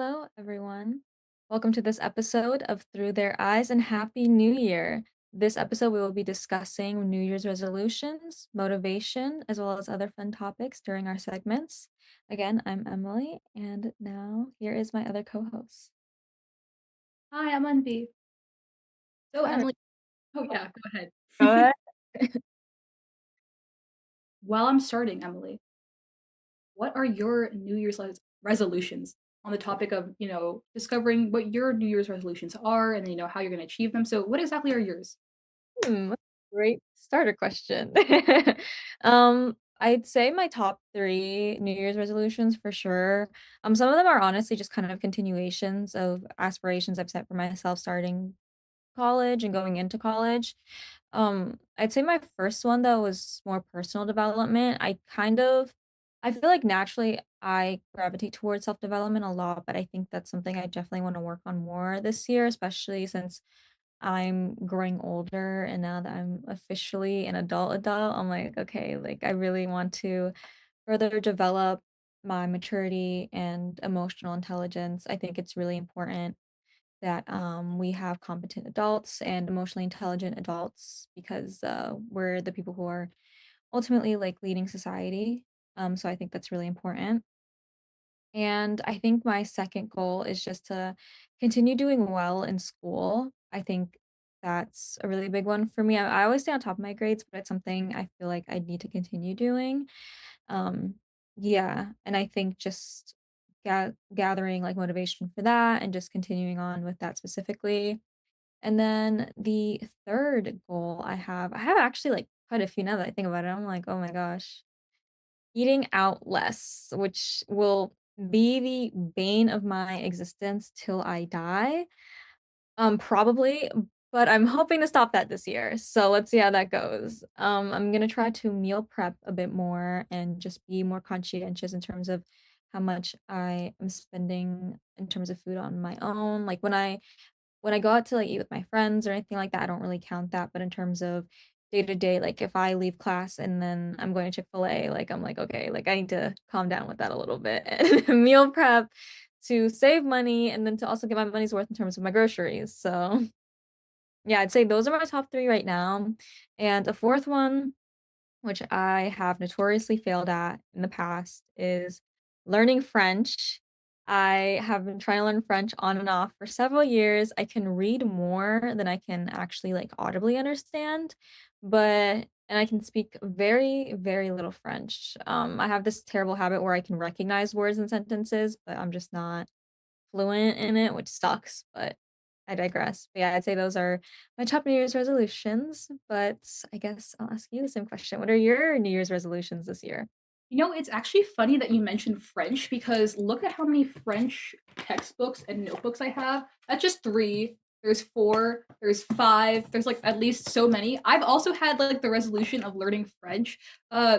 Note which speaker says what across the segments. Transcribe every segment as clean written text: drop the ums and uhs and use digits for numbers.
Speaker 1: Hello, everyone. Welcome to this episode of Through Their Eyes and Happy New Year. This episode, we will be discussing New Year's resolutions, motivation, as well as other fun topics during our segments. Again, I'm Emily, and now here is my other co host.
Speaker 2: Hi, I'm Envy. So,
Speaker 1: All right,
Speaker 2: Emily, oh yeah, go ahead.
Speaker 1: go ahead.
Speaker 2: While I'm starting, Emily, what are your New Year's resolutions on the topic of, discovering what your New Year's resolutions are and, how you're going to achieve them? So, what exactly are yours?
Speaker 1: That's a great starter question. I'd say my top three New Year's resolutions for sure. Some of them are honestly just kind of continuations of aspirations I've set for myself starting college and going into college. I'd say my first one though was more personal development. I feel like naturally I gravitate towards self-development a lot, but I think that's something I definitely want to work on more this year, especially since I'm growing older and now that I'm officially an adult, I'm like, okay, like I really want to further develop my maturity and emotional intelligence. I think it's really important that we have competent adults and emotionally intelligent adults because we're the people who are ultimately like leading society. So I think that's really important. And I think my second goal is just to continue doing well in school. I think that's a really big one for me. I always stay on top of my grades, but it's something I feel like I need to continue doing. Um, yeah, and I think just gathering like motivation for that and just continuing on with that specifically. And then the third goal I have actually like quite a few now that I think about it. I'm like, oh my gosh, eating out less, which will be the bane of my existence till I die. Probably, but I'm hoping to stop that this year. So let's see how that goes. I'm gonna try to meal prep a bit more and just be more conscientious in terms of how much I am spending in terms of food on my own. Like when I go out to, like, eat with my friends or anything like that, I don't really count that, but in terms of day to day, like, if I leave class and then I'm going to Chick-fil-A, like, I'm like, "Okay, like, I need to calm down with that a little bit," and meal prep to save money and then to also get my money's worth in terms of my groceries, so, yeah, I'd say those are my top 3 right now, and a 4th one which I have notoriously failed at in the past, is learning French. I have been trying to learn French on and off for several years. I can read more than I can actually like audibly understand, and I can speak very, very little French. I have this terrible habit where I can recognize words and sentences, but I'm just not fluent in it, which sucks, but I digress. But yeah, I'd say those are my top New Year's resolutions, but I guess I'll ask you the same question. What are your New Year's resolutions this year?
Speaker 2: It's actually funny that you mentioned French because look at how many French textbooks and notebooks I have. That's just 3. There's 4, there's 5, there's like at least so many. I've also had like the resolution of learning French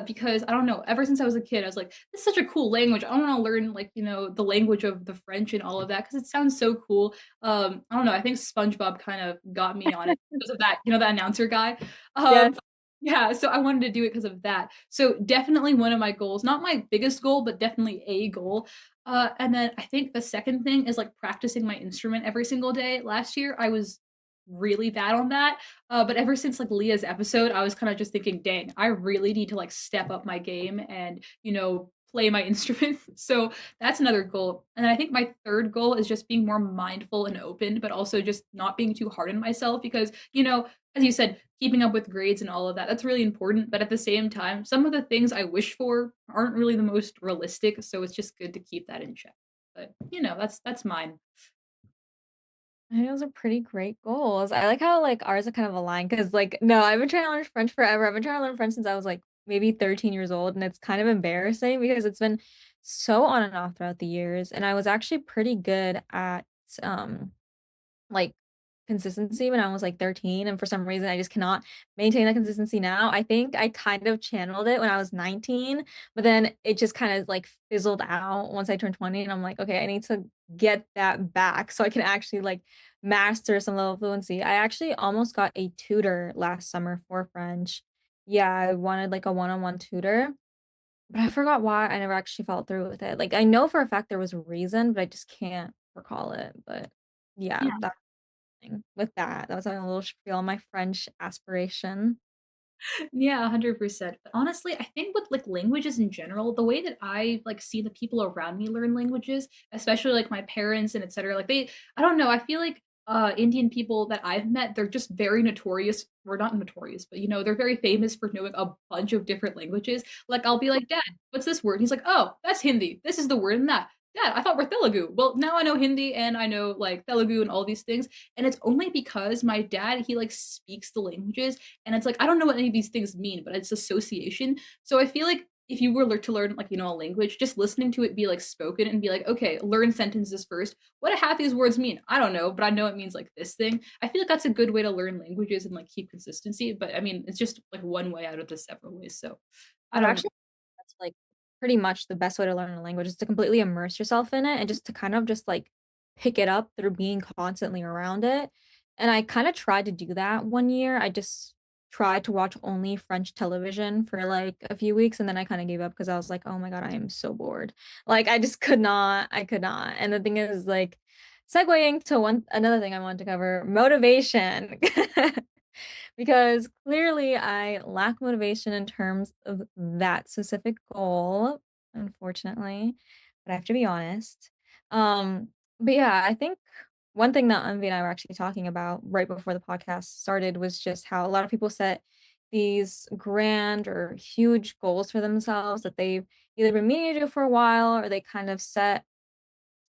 Speaker 2: because I don't know, ever since I was a kid, I was like, this is such a cool language. I want to learn like, the language of the French and all of that because it sounds so cool. I don't know, I think SpongeBob kind of got me on it because of that, that announcer guy.
Speaker 1: Yes.
Speaker 2: Um yeah, so I wanted to do it because of that. So definitely one of my goals, not my biggest goal, but definitely a goal. And then I think the second thing is like practicing my instrument every single day. Last year I was really bad on that. But ever since like Leah's episode, I was kind of just thinking, dang, I really need to like step up my game and, play my instrument. So that's another goal. And I think my third goal is just being more mindful and open, but also just not being too hard on myself because, as you said, keeping up with grades and all of that, that's really important. But at the same time, some of the things I wish for aren't really the most realistic. So it's just good to keep that in check. But that's mine.
Speaker 1: I think those are pretty great goals. I like how like ours are kind of aligned because like no, I've been trying to learn French forever. I've been trying to learn French since I was like maybe 13 years old, and it's kind of embarrassing because it's been so on and off throughout the years. And I was actually pretty good at um like, consistency when I was, like, 13, and for some reason, I just cannot maintain that consistency now. I think I kind of channeled it when I was 19, but then it just kinda, like, fizzled out once I turned 20, and I'm like, "Okay, I need to get that back so I can actually, like, master some level of fluency." I actually almost got a tutor last summer for French. Yeah, I wanted, like, a one-on-one tutor, but I forgot why I never actually followed through with it. Like, I know for a fact there was a reason, but I just can't recall it, but yeah,
Speaker 2: Yeah.
Speaker 1: that thing with that. That was like a little spiel on my French aspiration.
Speaker 2: Yeah, 100%. But honestly, I think with like languages in general, the way that I like see the people around me learn languages, especially like my parents and etc., like I don't know, I feel like Indian people that I've met, they're just very notorious. We're not notorious, but they're very famous for knowing a bunch of different languages. Like I'll be like, Dad, what's this word? He's like, oh, that's Hindi. This is the word in that. Dad, I thought we're Telugu. Well, now I know Hindi and I know like Telugu and all these things. And it's only because my dad, he like speaks the languages and it's like, I don't know what any of these things mean, but it's association. So I feel like if you were to learn like, a language, just listening to it be like spoken and be like, okay, learn sentences first. What do half these words mean? I don't know, but I know it means like this thing. I feel like that's a good way to learn languages and like keep consistency. But I mean, it's just like one way out of the several ways. So I
Speaker 1: But
Speaker 2: don't know.
Speaker 1: actually, that's, like, pretty much the best way to learn a language is to completely immerse yourself in it and just to kind of just, like, pick it up through being constantly around it, and I kinda tried to do that one year. I just tried to watch only French television for, like, a few weeks, and then I kinda gave up because I was like, "Oh my god, I am so bored." Like, I just could not, and the thing is, like, segueing to one another thing I wanted to cover, motivation. Because clearly I lack motivation in terms of that specific goal, unfortunately, but I have to be honest. Um, but yeah, I think one thing that Envy and I were actually talking about right before the podcast started was just how a lot of people set these grand or huge goals for themselves that they've either been meaning to do for a while or they kind of set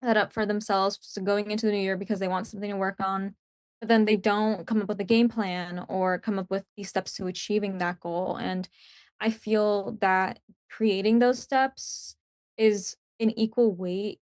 Speaker 1: that up for themselves so going into the new year because they want something to work on, but then they don't come up with a game plan or come up with these steps to achieving that goal. And I feel that creating those steps is an equal weight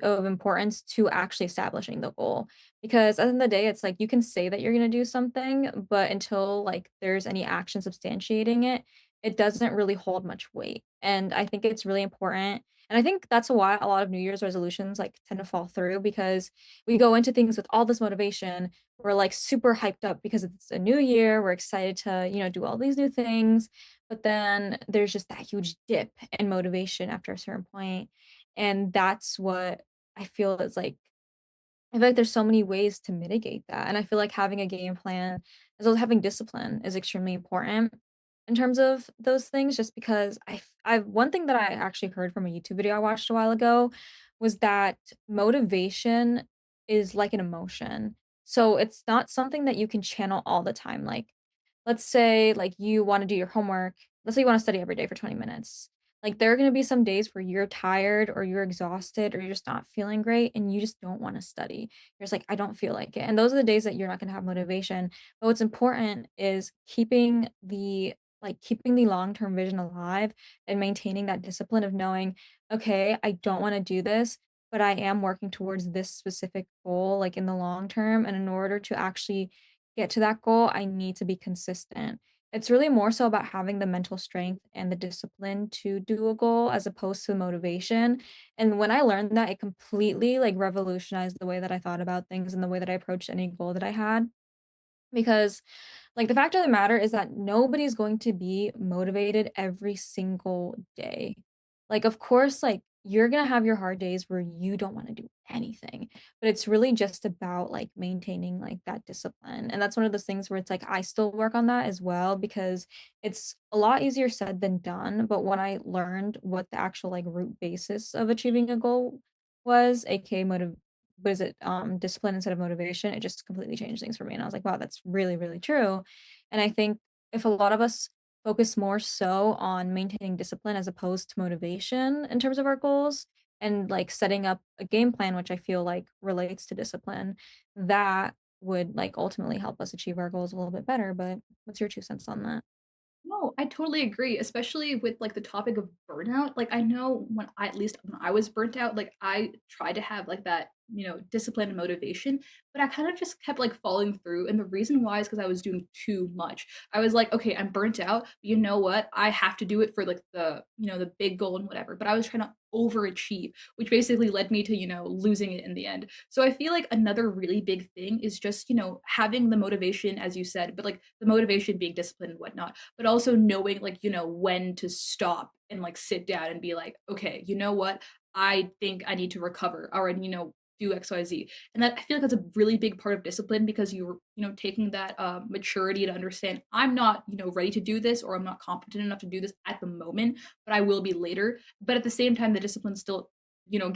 Speaker 1: of importance to actually establishing the goal. Because at the end of the day, it's like you can say that you're gonna do something, but until like there's any action substantiating it, it doesn't really hold much weight. And I think it's really important and I think that's why a lot of New Year's resolutions, like, tend to fall through because we go into things with all this motivation. We're, like, super hyped up because it's a new year. We're excited to, do all these new things. But then there's just that huge dip in motivation after a certain point, and that's what I feel is, like I feel like there's so many ways to mitigate that, and I feel like having a game plan as well as having discipline is extremely important in terms of those things just because I've one thing that I actually heard from a YouTube video I watched a while ago was that motivation is like an emotion. So it's not something that you can channel all the time. Like, let's say like you want to do your homework. Let's say you want to study every day for 20 minutes. Like, there are gonna be some days where you're tired or you're exhausted or you're just not feeling great and you just don't wanna study. You're just like, "I don't feel like it," and those are the days that you're not gonna have motivation, but what's important is keeping the long-term vision alive and maintaining that discipline of knowing, "Okay, I don't wanna do this, but I am working towards this specific goal, like, in the long term, and in order to actually get to that goal, I need to be consistent." It's really more so about having the mental strength and the discipline to do a goal as opposed to motivation. And when I learned that, it completely like revolutionized the way that I thought about things and the way that I approached any goal that I had. Because like, the fact of the matter is that nobody's going to be motivated every single day. Like, of course, like, you're gonna have your hard days where you don't wanna do anything, but it's really just about, like, maintaining, like, that discipline, and that's one of those things where it's like, I still work on that as well because it's a lot easier said than done, but when I learned what the actual, like, root basis of achieving a goal was, AKA discipline instead of motivation, it just completely changed things for me, and I was like, "Wow, that's really, really true." And I think if a lot of us focus more so on maintaining discipline as opposed to motivation in terms of our goals and, like, setting up a game plan, which I feel like relates to discipline, that would, like, ultimately help us achieve our goals a little bit better, but what's your 2 cents on that?
Speaker 2: No, I totally agree, especially with, like, the topic of burnout. Like, I know when I at least when I was burnt out, like, I tried to have, like, that discipline and motivation, but I kind of just kept like falling through. And the reason why is because I was doing too much. I was like, okay, I'm burnt out. But you know what? I have to do it for like the big goal and whatever. But I was trying to overachieve, which basically led me to, losing it in the end. So I feel like another really big thing is just, having the motivation, as you said, but like the motivation being disciplined and whatnot, but also knowing like, when to stop and like sit down and be like, okay, you know what? I think I need to recover or, do XYZ. And that I feel like that's a really big part of discipline because you're, taking that maturity to understand I'm not, ready to do this or I'm not competent enough to do this at the moment, but I will be later. But at the same time, the discipline still,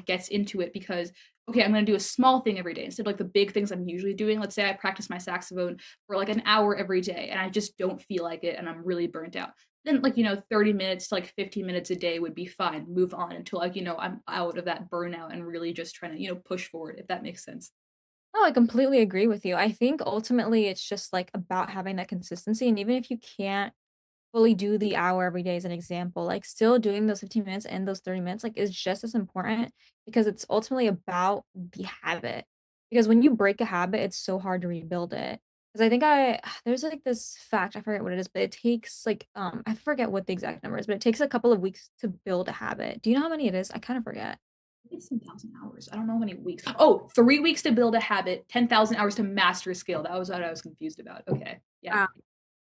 Speaker 2: gets into it because okay, I'm going to do a small thing every day instead of like the big things I'm usually doing. Let's say I practice my saxophone for like an hour every day and I just don't feel like it and I'm really burnt out. Then like, 30 minutes to like 15 minutes a day would be fine. Move on until like, I'm out of that burnout and really just trying to, push forward, if that makes sense.
Speaker 1: No, I completely agree with you. I think ultimately it's just like about having that consistency. And even if you can't fully do the hour every day as an example, like still doing those 15 minutes and those 30 minutes, like is just as important because it's ultimately about the habit. Because when you break a habit, it's so hard to rebuild it. Because I think there's like this fact, I forget what it is, but it takes like I forget what the exact number is, but it takes a couple of weeks to build a habit. Do you know how many it is? I kind of forget.
Speaker 2: It's 10,000 hours. I don't know how many weeks. Oh, 3 weeks to build a habit, 10,000 hours to master a skill. That was what I was confused about. Okay. Yeah.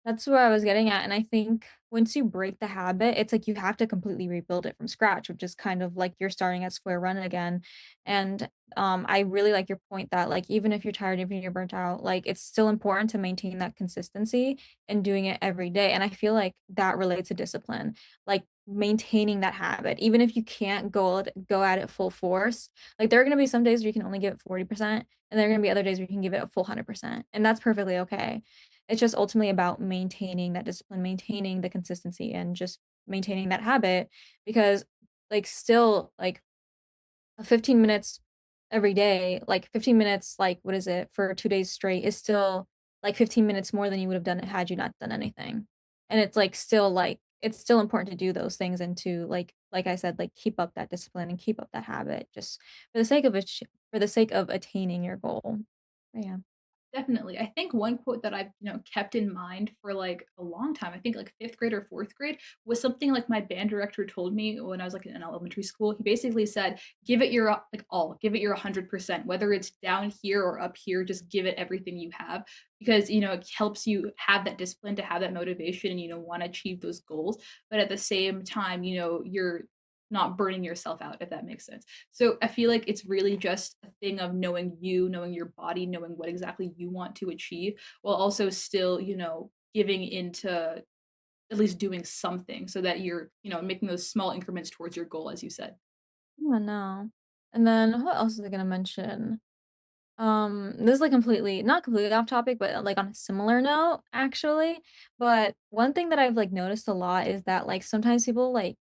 Speaker 1: That's where I was getting at, and I think once you break the habit, it's like you have to completely rebuild it from scratch, which is kind of like you're starting at square one again. And I really like your point that like even if you're tired, even if you're burnt out, like it's still important to maintain that consistency and doing it every day. And I feel like that relates to discipline, like maintaining that habit, even if you can't go at it full force. Like there are gonna be some days where you can only give it 40%, and there are gonna be other days where you can give it a full 100%, and that's perfectly okay. It's just ultimately about maintaining that discipline, maintaining the consistency, and just maintaining that habit because, like, still, like, 15 minutes every day, like, 15 minutes, like, what is it, for 2 days straight is still, like, 15 minutes more than you would have done had you not done anything. And it's, like, it's still important to do those things and to, like I said, like, keep up that discipline and keep up that habit just for the sake of attaining your goal. Yeah.
Speaker 2: Definitely. I think one quote that I've, kept in mind for like a long time, I think like 5th grade or 4th grade, was something like my band director told me when I was like in elementary school. He basically said, give it your like all, give it your 100%, whether it's down here or up here, just give it everything you have because, it helps you have that discipline to have that motivation and, want to achieve those goals. But at the same time, you're not burning yourself out, if that makes sense. So I feel like it's really just a thing of knowing you, knowing your body, knowing what exactly you want to achieve, while also still, giving into at least doing something so that you're, making those small increments towards your goal, as you said.
Speaker 1: Yeah, no. And then what else was I gonna mention? This is like completely not completely off topic, but like on a similar note, actually. But one thing that I've like noticed a lot is that like sometimes people like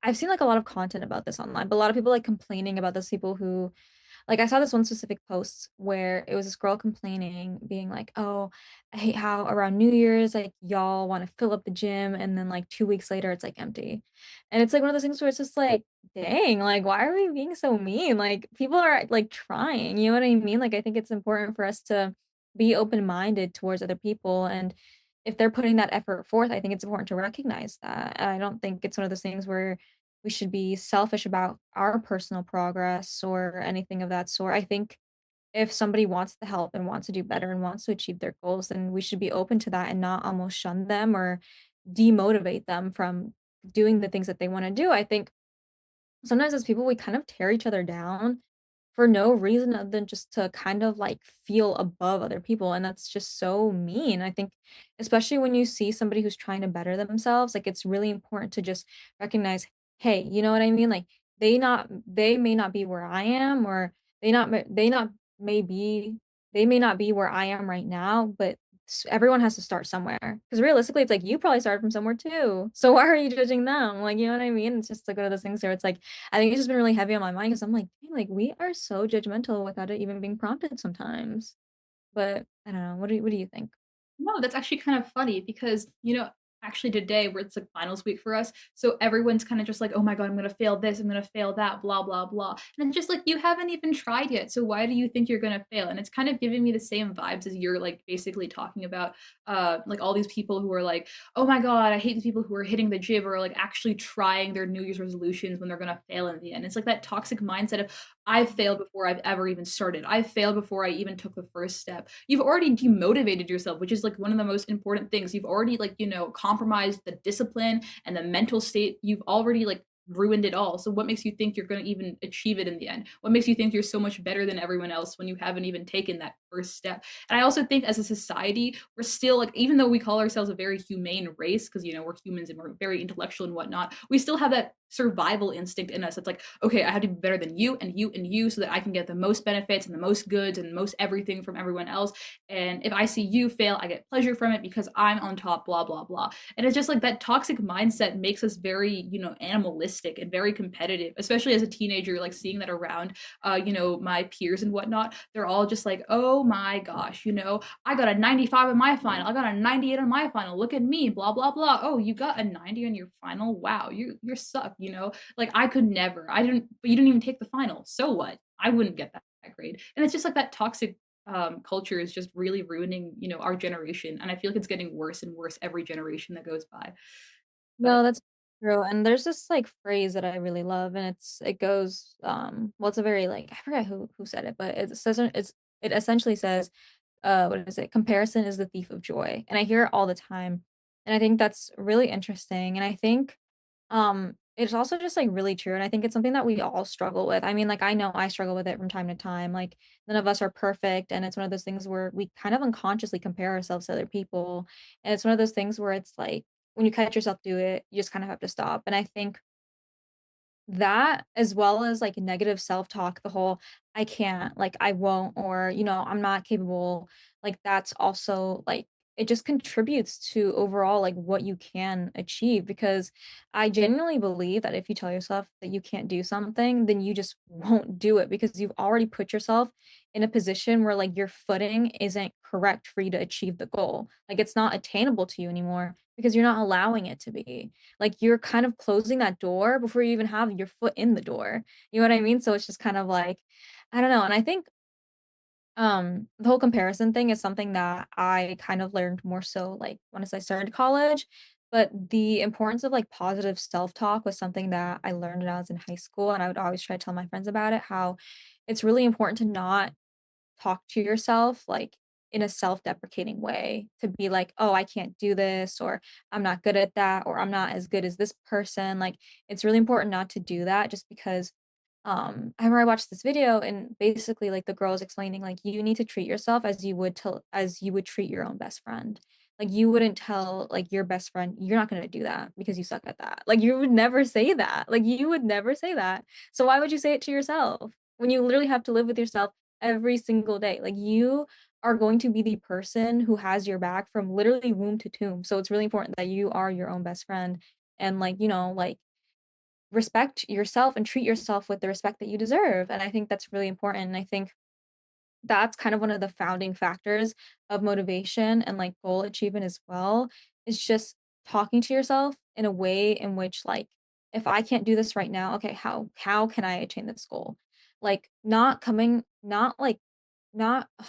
Speaker 1: I've seen like a lot of content about this online, but a lot of people like complaining about those people who like, I saw this one specific post where it was this girl complaining, being like, "Oh, I hate how around New Year's, like, y'all wanna fill up the gym, and then, like, 2 weeks later, it's, like, empty." And it's, like, one of those things where it's just like, "Dang, like, why are we being so mean?" Like, people are, like, trying, you know what I mean? Like, I think it's important for us to be open-minded towards other people, and if they're putting that effort forth, I think it's important to recognize that. I don't think it's one of those things where we should be selfish about our personal progress or anything of that sort. I think if somebody wants the help and wants to do better and wants to achieve their goals, then we should be open to that and not almost shun them or demotivate them from doing the things that they want to do. I think sometimes as people, we kind of tear each other down for no reason other than just to kind of like feel above other people. And that's just so mean. I think, especially when you see somebody who's trying to better themselves, like it's really important to just recognize, hey, you know what I mean? Like they may not be where I am, or they not may be, they may not be where I am right now, but everyone has to start somewhere. Because realistically, it's like you probably started from somewhere too. So why are you judging them? Like, you know what I mean? It's just like one of those things where it's like, I think it's just been really heavy on my mind because I'm like, "Dang, like, we are so judgmental without it even being prompted sometimes." But I don't know. What do you think?
Speaker 2: No, that's actually kind of funny because, actually today where it's like finals week for us. So everyone's kind of just like, oh my God, I'm going to fail this, I'm going to fail that, blah, blah, blah. And it's just like, you haven't even tried yet. So why do you think you're going to fail? And it's kind of giving me the same vibes as you're like basically talking about like all these people who are like, oh my God, I hate these people who are hitting the gym or like actually trying their New Year's resolutions when they're going to fail in the end. It's like that toxic mindset of, I've failed before I've ever even started. I've failed before I even took the first step. You've already demotivated yourself, which is like one of the most important things. You've already like, compromised the discipline and the mental state. You've already like ruined it all. So what makes you think you're going to even achieve it in the end? What makes you think you're so much better than everyone else when you haven't even taken that first step? And I also think as a society, we're still like, even though we call ourselves a very humane race, because we're humans and we're very intellectual and whatnot, we still have that survival instinct in us. It's like, okay, I have to be better than you and you and you so that I can get the most benefits and the most goods and the most everything from everyone else. And if I see you fail, I get pleasure from it because I'm on top, blah, blah, blah. And it's just like that toxic mindset makes us very, animalistic and very competitive, especially as a teenager, like seeing that around, my peers and whatnot. They're all just like, oh my gosh, I got a 95 in my final. I got a 98 on my final. Look at me, blah, blah, blah. Oh, you got a 90 on your final. Wow, you're suck. Like I could never. I didn't, but you didn't even take the final. So what? I wouldn't get that grade. And it's just like that toxic culture is just really ruining, our generation. And I feel like it's getting worse and worse every generation that goes by. But
Speaker 1: No, that's true, and there's this, like, phrase that I really love, and it goes, well, it's a very, like I forget who said it, but it essentially says, what is it? "Comparison is the thief of joy," and I hear it all the time, and I think that's really interesting, and I think, it's also just, like, really true, and I think it's something that we all struggle with. I mean, like, I know I struggle with it from time to time, like, none of us are perfect, and it's one of those things where we kind of unconsciously compare ourselves to other people, and it's one of those things where it's like, when you catch yourself do it, you just kind of have to stop, and I think that, as well as, like, negative self-talk, the whole, "I can't," like, "I won't," or, "I'm not capable," like, that's also, like it just contributes to overall, like, what you can achieve because I genuinely believe that if you tell yourself that you can't do something, then you just won't do it because you've already put yourself in a position where, like, your footing isn't correct for you to achieve the goal. Like, it's not attainable to you anymore because you're not allowing it to be. Like, you're kind of closing that door before you even have your foot in the door. You know what I mean? So it's just kind of like, I don't know, and I think, the whole comparison thing is something that I kind of learned more so, like, once I started college, but the importance of, like, positive self-talk was something that I learned when I was in high school, and I would always try to tell my friends about it, how it's really important to not talk to yourself, like, in a self-deprecating way, to be like, "Oh, I can't do this," or "I'm not good at that," or "I'm not as good as this person," like, it's really important not to do that just because, I remember I watched this video and basically, like, the girl was explaining, like, you need to treat yourself as you would treat your own best friend. Like, you wouldn't tell, like, your best friend, "You're not gonna do that because you suck at that." Like, you would never say that. Like, you would never say that. So why would you say it to yourself when you literally have to live with yourself every single day? Like, you are going to be the person who has your back from literally womb to tomb. So it's really important that you are your own best friend and, like, like, respect yourself and treat yourself with the respect that you deserve. And I think that's really important. And I think that's kind of one of the founding factors of motivation and like goal achievement as well, is just talking to yourself in a way in which, like, if I can't do this right now, okay, how can I attain this goal? Like, not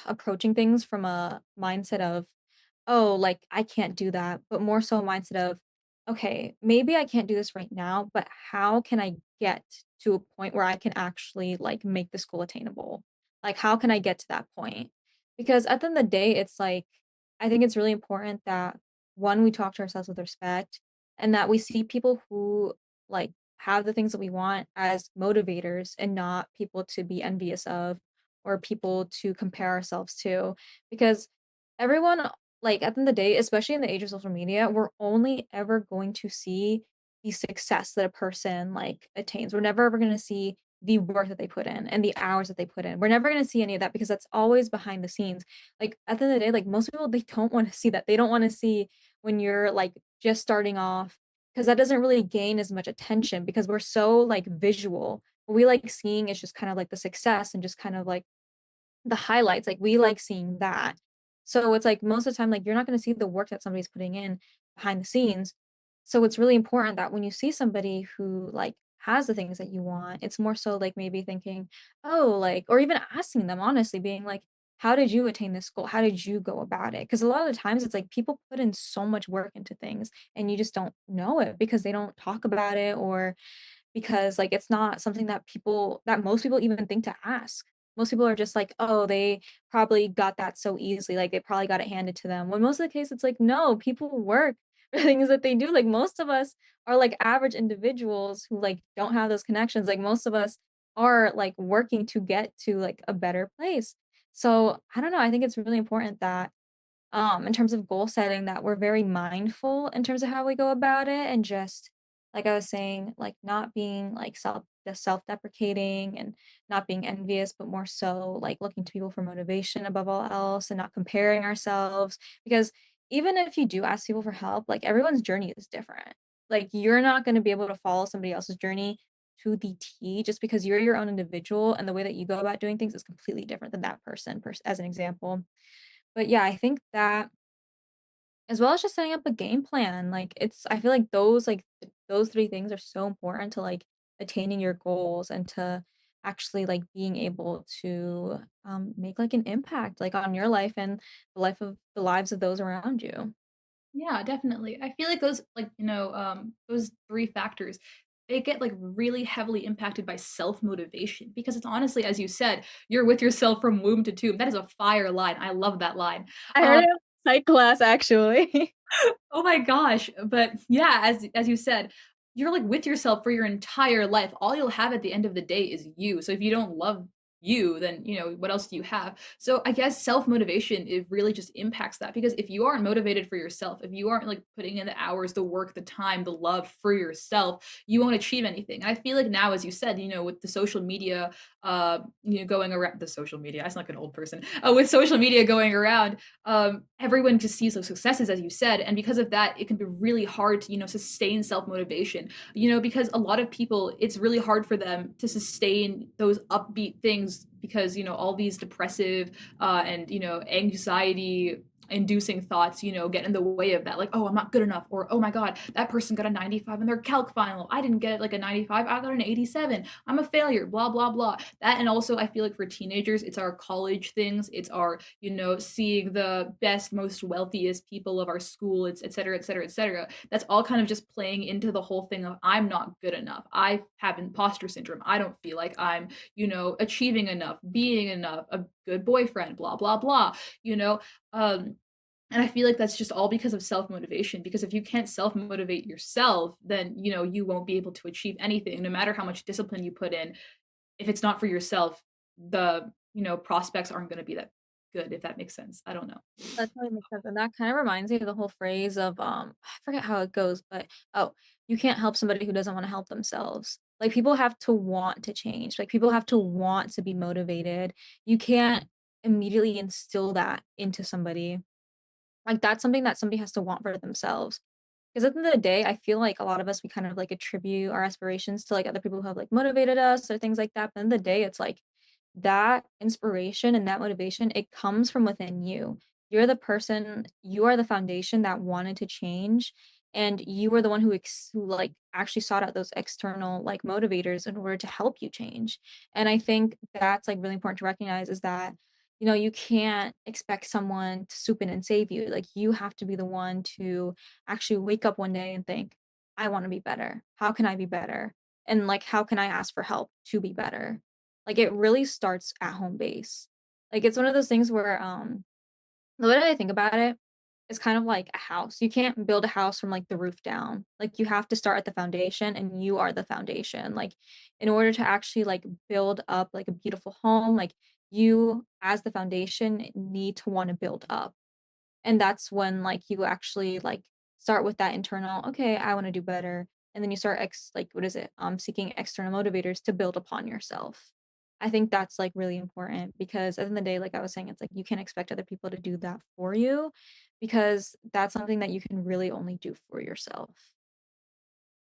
Speaker 1: approaching things from a mindset of, "Oh, like, I can't do that," but more so a mindset of, "Okay, maybe I can't do this right now, but how can I get to a point where I can actually, like, make this goal attainable? Like, how can I get to that point?" Because at the end of the day, it's like, I think it's really important that, 1, we talk to ourselves with respect, and that we see people who, like, have the things that we want as motivators and not people to be envious of or people to compare ourselves to. Because everyone, like, at the end of the day, especially in the age of social media, we're only ever going to see the success that a person, like, attains. We're never ever gonna see the work that they put in and the hours that they put in. We're never gonna see any of that because that's always behind the scenes. Like, at the end of the day, like, most people, they don't wanna see that. They don't wanna see when you're, like, just starting off, because that doesn't really gain as much attention because we're so, like, visual. What we like seeing is just kind of like the success and just kind of like the highlights, like, we like seeing that. So it's like most of the time, like you're not going to see the work that somebody's putting in behind the scenes. So it's really important that when you see somebody who like has the things that you want, it's more so like maybe thinking, oh, like, or even asking them honestly, being like, how did you attain this goal? How did you go about it? Because a lot of the times it's like people put in so much work into things and you just don't know it because they don't talk about it, or because, like, it's not something that most people even think to ask. Most people are just like, "Oh, they probably got that so easily, like, they probably got it handed to them." When most of the case, it's like, no, people work for things that they do, like, most of us are, like, average individuals who, like, don't have those connections, like, most of us are, like, working to get to, like, a better place. So, I don't know, I think it's really important that in terms of goal setting, that we're very mindful in terms of how we go about it, and just like I was saying, like not being like self-deprecating and not being envious, but more so like looking to people for motivation above all else and not comparing ourselves. Because even if you do ask people for help, like everyone's journey is different. Like you're not going to be able to follow somebody else's journey to the T just because you're your own individual and the way that you go about doing things is completely different than that person, as an example. But yeah, I think that as well as just setting up a game plan, like, I feel like those 3 things are so important to, like, attaining your goals and to actually, like, being able to, make, like, an impact, like, on your life and the lives of those around you.
Speaker 2: Yeah, definitely. I feel like those, those 3 factors, they get, like, really heavily impacted by self-motivation because it's honestly, as you said, you're with yourself from womb to tomb. That is a fire line. I love that line.
Speaker 1: I heard
Speaker 2: Um,
Speaker 1: it in psych class, actually.
Speaker 2: oh my gosh, but yeah, as you said, you're, like, with yourself for your entire life. All you'll have at the end of the day is you. So if you don't love you, then, what else do you have? So I guess self-motivation, it really just impacts that because if you aren't motivated for yourself, if you aren't, like, putting in the hours, the work, the time, the love for yourself, you won't achieve anything. And I feel like now, as you said, with the social media, going around the social media, I sound like an old person. With social media going around, everyone just sees those successes, as you said, and because of that, it can be really hard to sustain self motivation. Because a lot of people, it's really hard for them to sustain those upbeat things because all these depressive and anxiety inducing thoughts get in the way of that, like, oh, I'm not good enough, or oh my god, that person got a 95 in their calc final, I didn't get like a 95, I got an 87, I'm a failure, blah blah blah. That, and also I feel like for teenagers, it's our college things, it's our seeing the best, most wealthiest people of our school, it's et cetera, et cetera, et cetera. That's all kind of just playing into the whole thing of I'm not good enough. I have imposter syndrome. I don't feel like I'm, achieving enough, being enough, a good boyfriend, blah, blah, blah, you know? Um, and I feel like that's just all because of self motivation. Because if you can't self motivate yourself, then, you won't be able to achieve anything, no matter how much discipline you put in. If it's not for yourself, the, prospects aren't gonna be that good, if that makes sense. I don't know.
Speaker 1: That totally makes sense, and that kind of reminds me of the whole phrase of, I forget how it goes, but, oh, you can't help somebody who doesn't wanna help themselves. Like, people have to want to change, like, people have to want to be motivated. You can't immediately instill that into somebody. Like, that's something that somebody has to want for themselves. Because at the end of the day, I feel like a lot of us, we kind of, like, attribute our aspirations to, like, other people who have, like, motivated us or things like that, but at the end of the day, it's like that inspiration and that motivation, it comes from within you. You are the foundation that wanted to change, and you are the one who like actually sought out those external like motivators in order to help you change. And I think that's like really important to recognize is that you can't expect someone to swoop in and save you. Like you have to be the one to actually wake up one day and think, I want to be better. How can I be better? And like how can I ask for help to be better? Like, it really starts at home base. Like, it's one of those things where, the way that I think about it is kind of like a house. You can't build a house from, like, the roof down. Like, you have to start at the foundation, and you are the foundation. Like, in order to actually, like, build up, like, a beautiful home, like, you, as the foundation, need to wanna build up. And that's when, like, you actually, like, start with that internal, "Okay, I wanna do better," and then you start what is it? Seeking external motivators to build upon yourself. I think that's, like, really important because at the end of the day, like I was saying, it's like you can't expect other people to do that for you because that's something that you can really only do for yourself.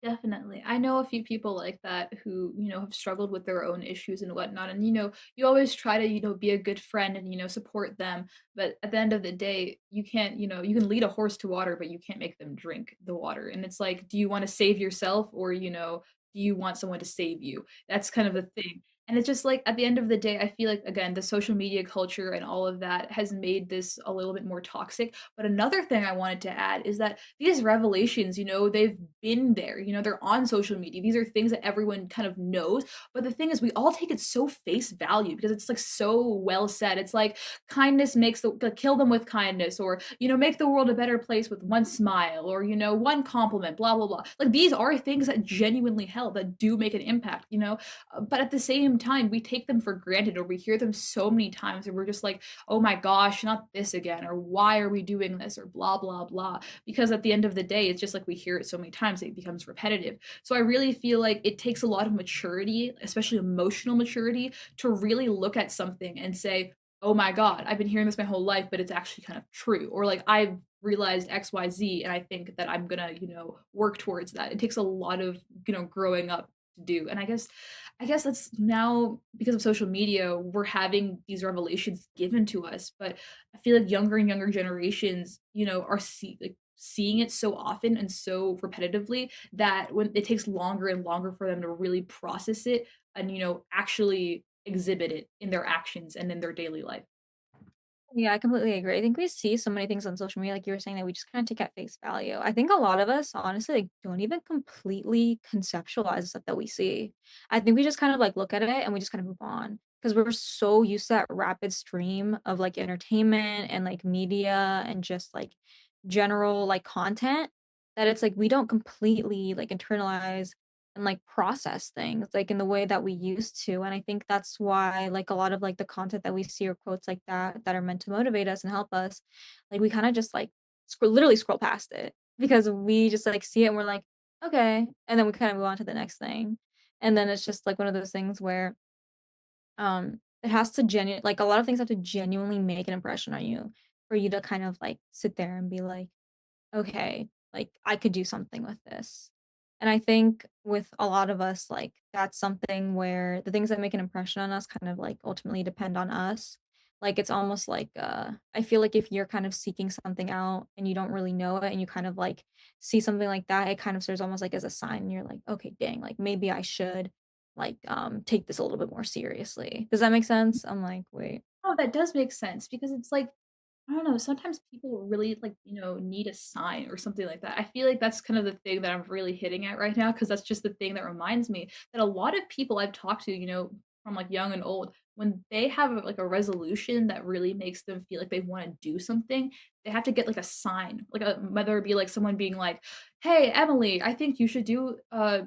Speaker 2: Definitely. I know a few people like that who, have struggled with their own issues and whatnot. And, you always try to, be a good friend and, support them. But at the end of the day, you can't, you can lead a horse to water, but you can't make them drink the water. And it's like, do you want to save yourself or, do you want someone to save you? That's kind of the thing. And it's just like at the end of the day, I feel like, again, the social media culture and all of that has made this a little bit more toxic. But another thing I wanted to add is that these revelations, they've been there, they're on social media. These are things that everyone kind of knows. But the thing is, we all take it so face value because it's like so well said. It's like kindness makes like, kill them with kindness, or, make the world a better place with one smile, or, one compliment, blah, blah, blah. Like these are things that genuinely help, that do make an impact, but at the same time, we take them for granted or we hear them so many times and we're just like, oh my gosh, not this again, or why are we doing this, or blah, blah, blah. Because at the end of the day, it's just like we hear it so many times, it becomes repetitive. So I really feel like it takes a lot of maturity, especially emotional maturity, to really look at something and say, oh my God, I've been hearing this my whole life, but it's actually kind of true. Or like, I've realized XYZ and I think that I'm gonna, work towards that. It takes a lot of, growing up to do. And I guess that's now because of social media, we're having these revelations given to us. But I feel like younger and younger generations, are seeing it so often and so repetitively that when it takes longer and longer for them to really process it and, actually exhibit it in their actions and in their daily life.
Speaker 1: Yeah, I completely agree. I think we see so many things on social media, like you were saying, that we just kind of take at face value. I think a lot of us, honestly, like, don't even completely conceptualize the stuff that we see. I think we just kind of like look at it and we just kind of move on because we're so used to that rapid stream of like entertainment and like media and just like general like content that it's like we don't completely like internalize and like process things like in the way that we used to. And I think that's why like a lot of like the content that we see or quotes like that are meant to motivate us and help us, like we kind of just like literally scroll past it because we just like see it and we're like, okay. And then we kind of move on to the next thing. And then it's just like one of those things where it has to like a lot of things have to genuinely make an impression on you for you to kind of like sit there and be like, okay, like I could do something with this. And I think with a lot of us, like that's something where the things that make an impression on us kind of like ultimately depend on us. Like it's almost like I feel like if you're kind of seeking something out and you don't really know it and you kind of like see something like that, it kind of serves almost like as a sign and you're like, okay, dang, like maybe I should like take this a little bit more seriously. Does that make sense? I'm like, wait.
Speaker 2: Oh, that does make sense because it's like, I don't know, sometimes people really like, need a sign or something like that. I feel like that's kind of the thing that I'm really hitting at right now because that's just the thing that reminds me that a lot of people I've talked to, from like young and old, when they have like a resolution that really makes them feel like they want to do something, they have to get like a sign, like a whether it be like someone being like, "Hey Emily, I think you should do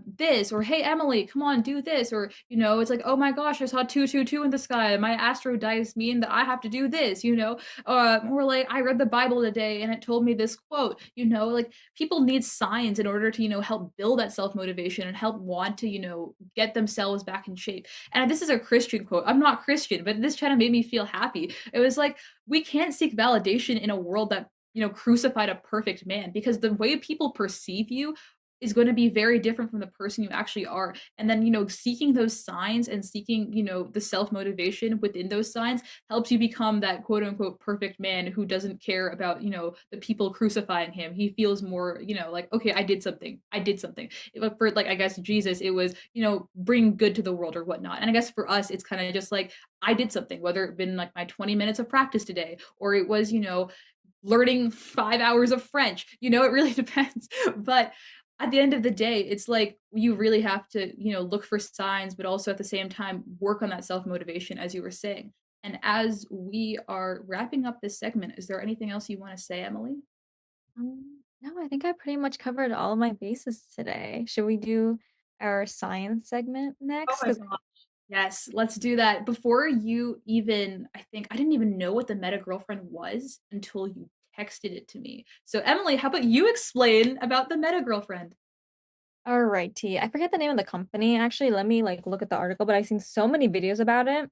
Speaker 2: this," or "Hey Emily, come on, do this," or it's like, "Oh my gosh, I saw 222 in the sky. My astro dice mean that I have to do this," or like I read the Bible today and it told me this quote, like people need signs in order to, help build that self motivation and help want to, get themselves back in shape. And this is a Christian quote. I'm not Christian, but this kind of made me feel happy. It was like, we can't seek validation in a world that, crucified a perfect man because the way people perceive you is going to be very different from the person you actually are. And then, seeking those signs and seeking, the self motivation within those signs helps you become that quote unquote perfect man who doesn't care about, the people crucifying him. He feels more, like, okay, I did something. I did something. But for like, I guess Jesus, it was, bring good to the world or whatnot. And I guess for us, it's kind of just like, I did something, whether it been like my 20 minutes of practice today, or it was, learning 5 hours of French. It really depends. But at the end of the day, it's like you really have to, look for signs, but also at the same time work on that self motivation, as you were saying. And as we are wrapping up this segment, is there anything else you want to say, Emily?
Speaker 1: No, I think I pretty much covered all of my bases today. Should we do our science segment
Speaker 2: Oh
Speaker 1: next?
Speaker 2: my
Speaker 1: Because
Speaker 2: gosh. Yes, let's do that. Before you even, I think I didn't even know what the meta girlfriend was until you texted it to me. So, Emily, how about you explain about the meta girlfriend?
Speaker 1: alrighty, I forget the name of the company. Actually, let me like look at the article. But I've seen so many videos about it,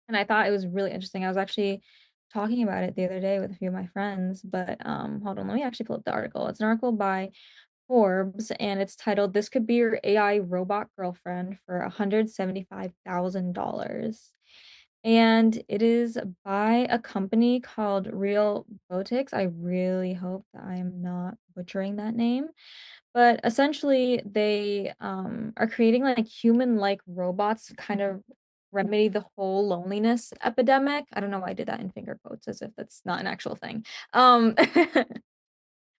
Speaker 1: and I thought it was really interesting. I was actually talking about it the other day with a few of my friends. But hold on, let me actually pull up the article. It's an article by Forbes, and it's titled "This Could Be Your AI Robot Girlfriend for $175,000." And it is by a company called Real Botics. I really hope that I am not butchering that name. But essentially, they, are creating, like, human-like robots to kind of remedy the whole loneliness epidemic. I don't know why I did that in finger quotes as if that's not an actual thing. Um,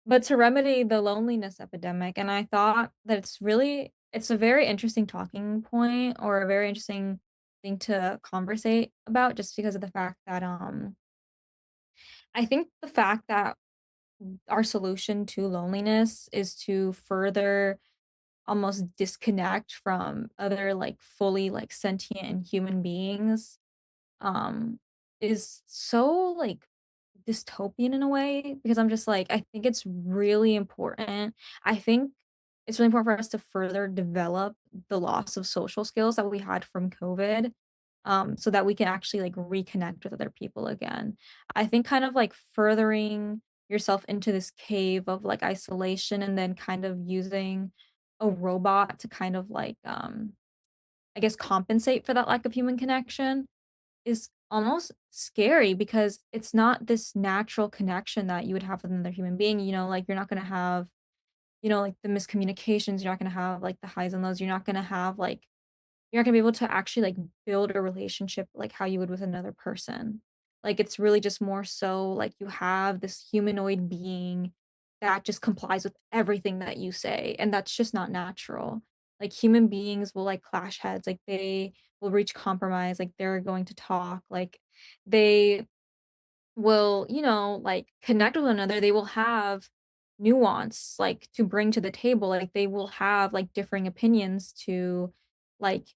Speaker 1: but to remedy the loneliness epidemic, and I thought that it's a very interesting talking point or a very interesting thing to conversate about just because of the fact that, I think the fact that our solution to loneliness is to further almost disconnect from other, like, fully, like, sentient and human beings, um, is so, like, dystopian in a way because I'm just like, I think it's really important. I think it's really important for us to further develop the loss of social skills that we had from COVID, so that we can actually like reconnect with other people again. I think kind of like furthering yourself into this cave of like isolation and then kind of using a robot to kind of like I guess compensate for that lack of human connection is almost scary because it's not this natural connection that you would have with another human being, like, you're not gonna have, like, the miscommunications, you're not gonna have, like, the highs and lows, you're not gonna be able to actually, like, build a relationship like how you would with another person. Like, it's really just more so, like, you have this humanoid being that just complies with everything that you say, and that's just not natural. Like, human beings will, like, clash heads, like, they will reach compromise, like, they're going to talk, like, they will, like, connect with one another, they will have nuance, like, to bring to the table, like, they will have, like, differing opinions to, like,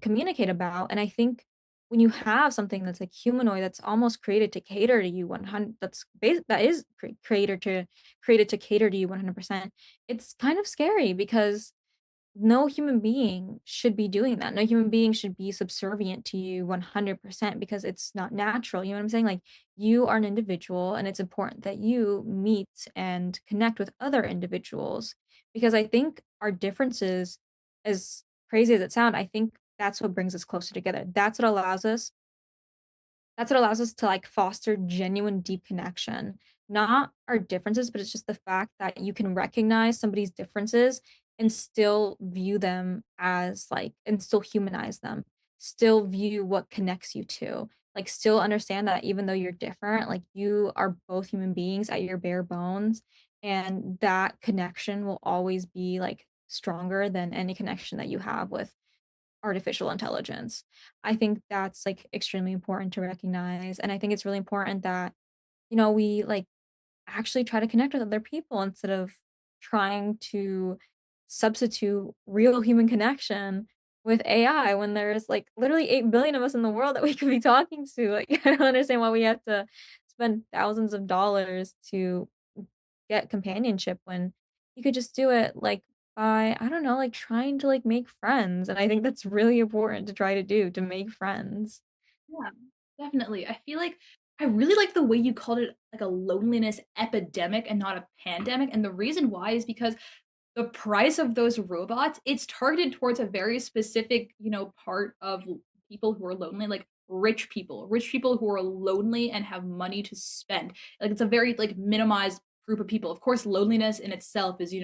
Speaker 1: communicate about, and I think when you have something that's, like, humanoid, that's almost created to cater to you 100 that is created to cater to you 100%, it's kind of scary because no human being should be doing that. No human being should be subservient to you 100% because it's not natural. You know what I'm saying? Like, you are an individual, and it's important that you meet and connect with other individuals because I think our differences, as crazy as it sound, I think that's what brings us closer together. That's what allows us to, like, foster genuine deep connection. Not our differences, but it's just the fact that you can recognize somebody's differences and still view them as, like and still humanize them. Still view what connects you to. Like, still understand that even though you're different, like, you are both human beings at your bare bones, and that connection will always be, like, stronger than any connection that you have with artificial intelligence. I think that's, like, extremely important to recognize, and I think it's really important that, we, like, actually try to connect with other people instead of trying to substitute real human connection with AI when there's, like, literally 8 billion of us in the world that we could be talking to, like, I don't understand why we have to spend thousands of dollars to get companionship when you could just do it, like, by, I don't know, like, trying to, like, make friends, and I think that's really important to try to do, to make friends.
Speaker 2: Yeah, definitely. I feel like I really like the way you called it like a loneliness epidemic and not a pandemic. And the reason why is because the price of those robots, it's targeted towards a very specific, part of people who are lonely, like rich people who are lonely and have money to spend. Like it's a very like minimized group of people. Of course, loneliness in itself is,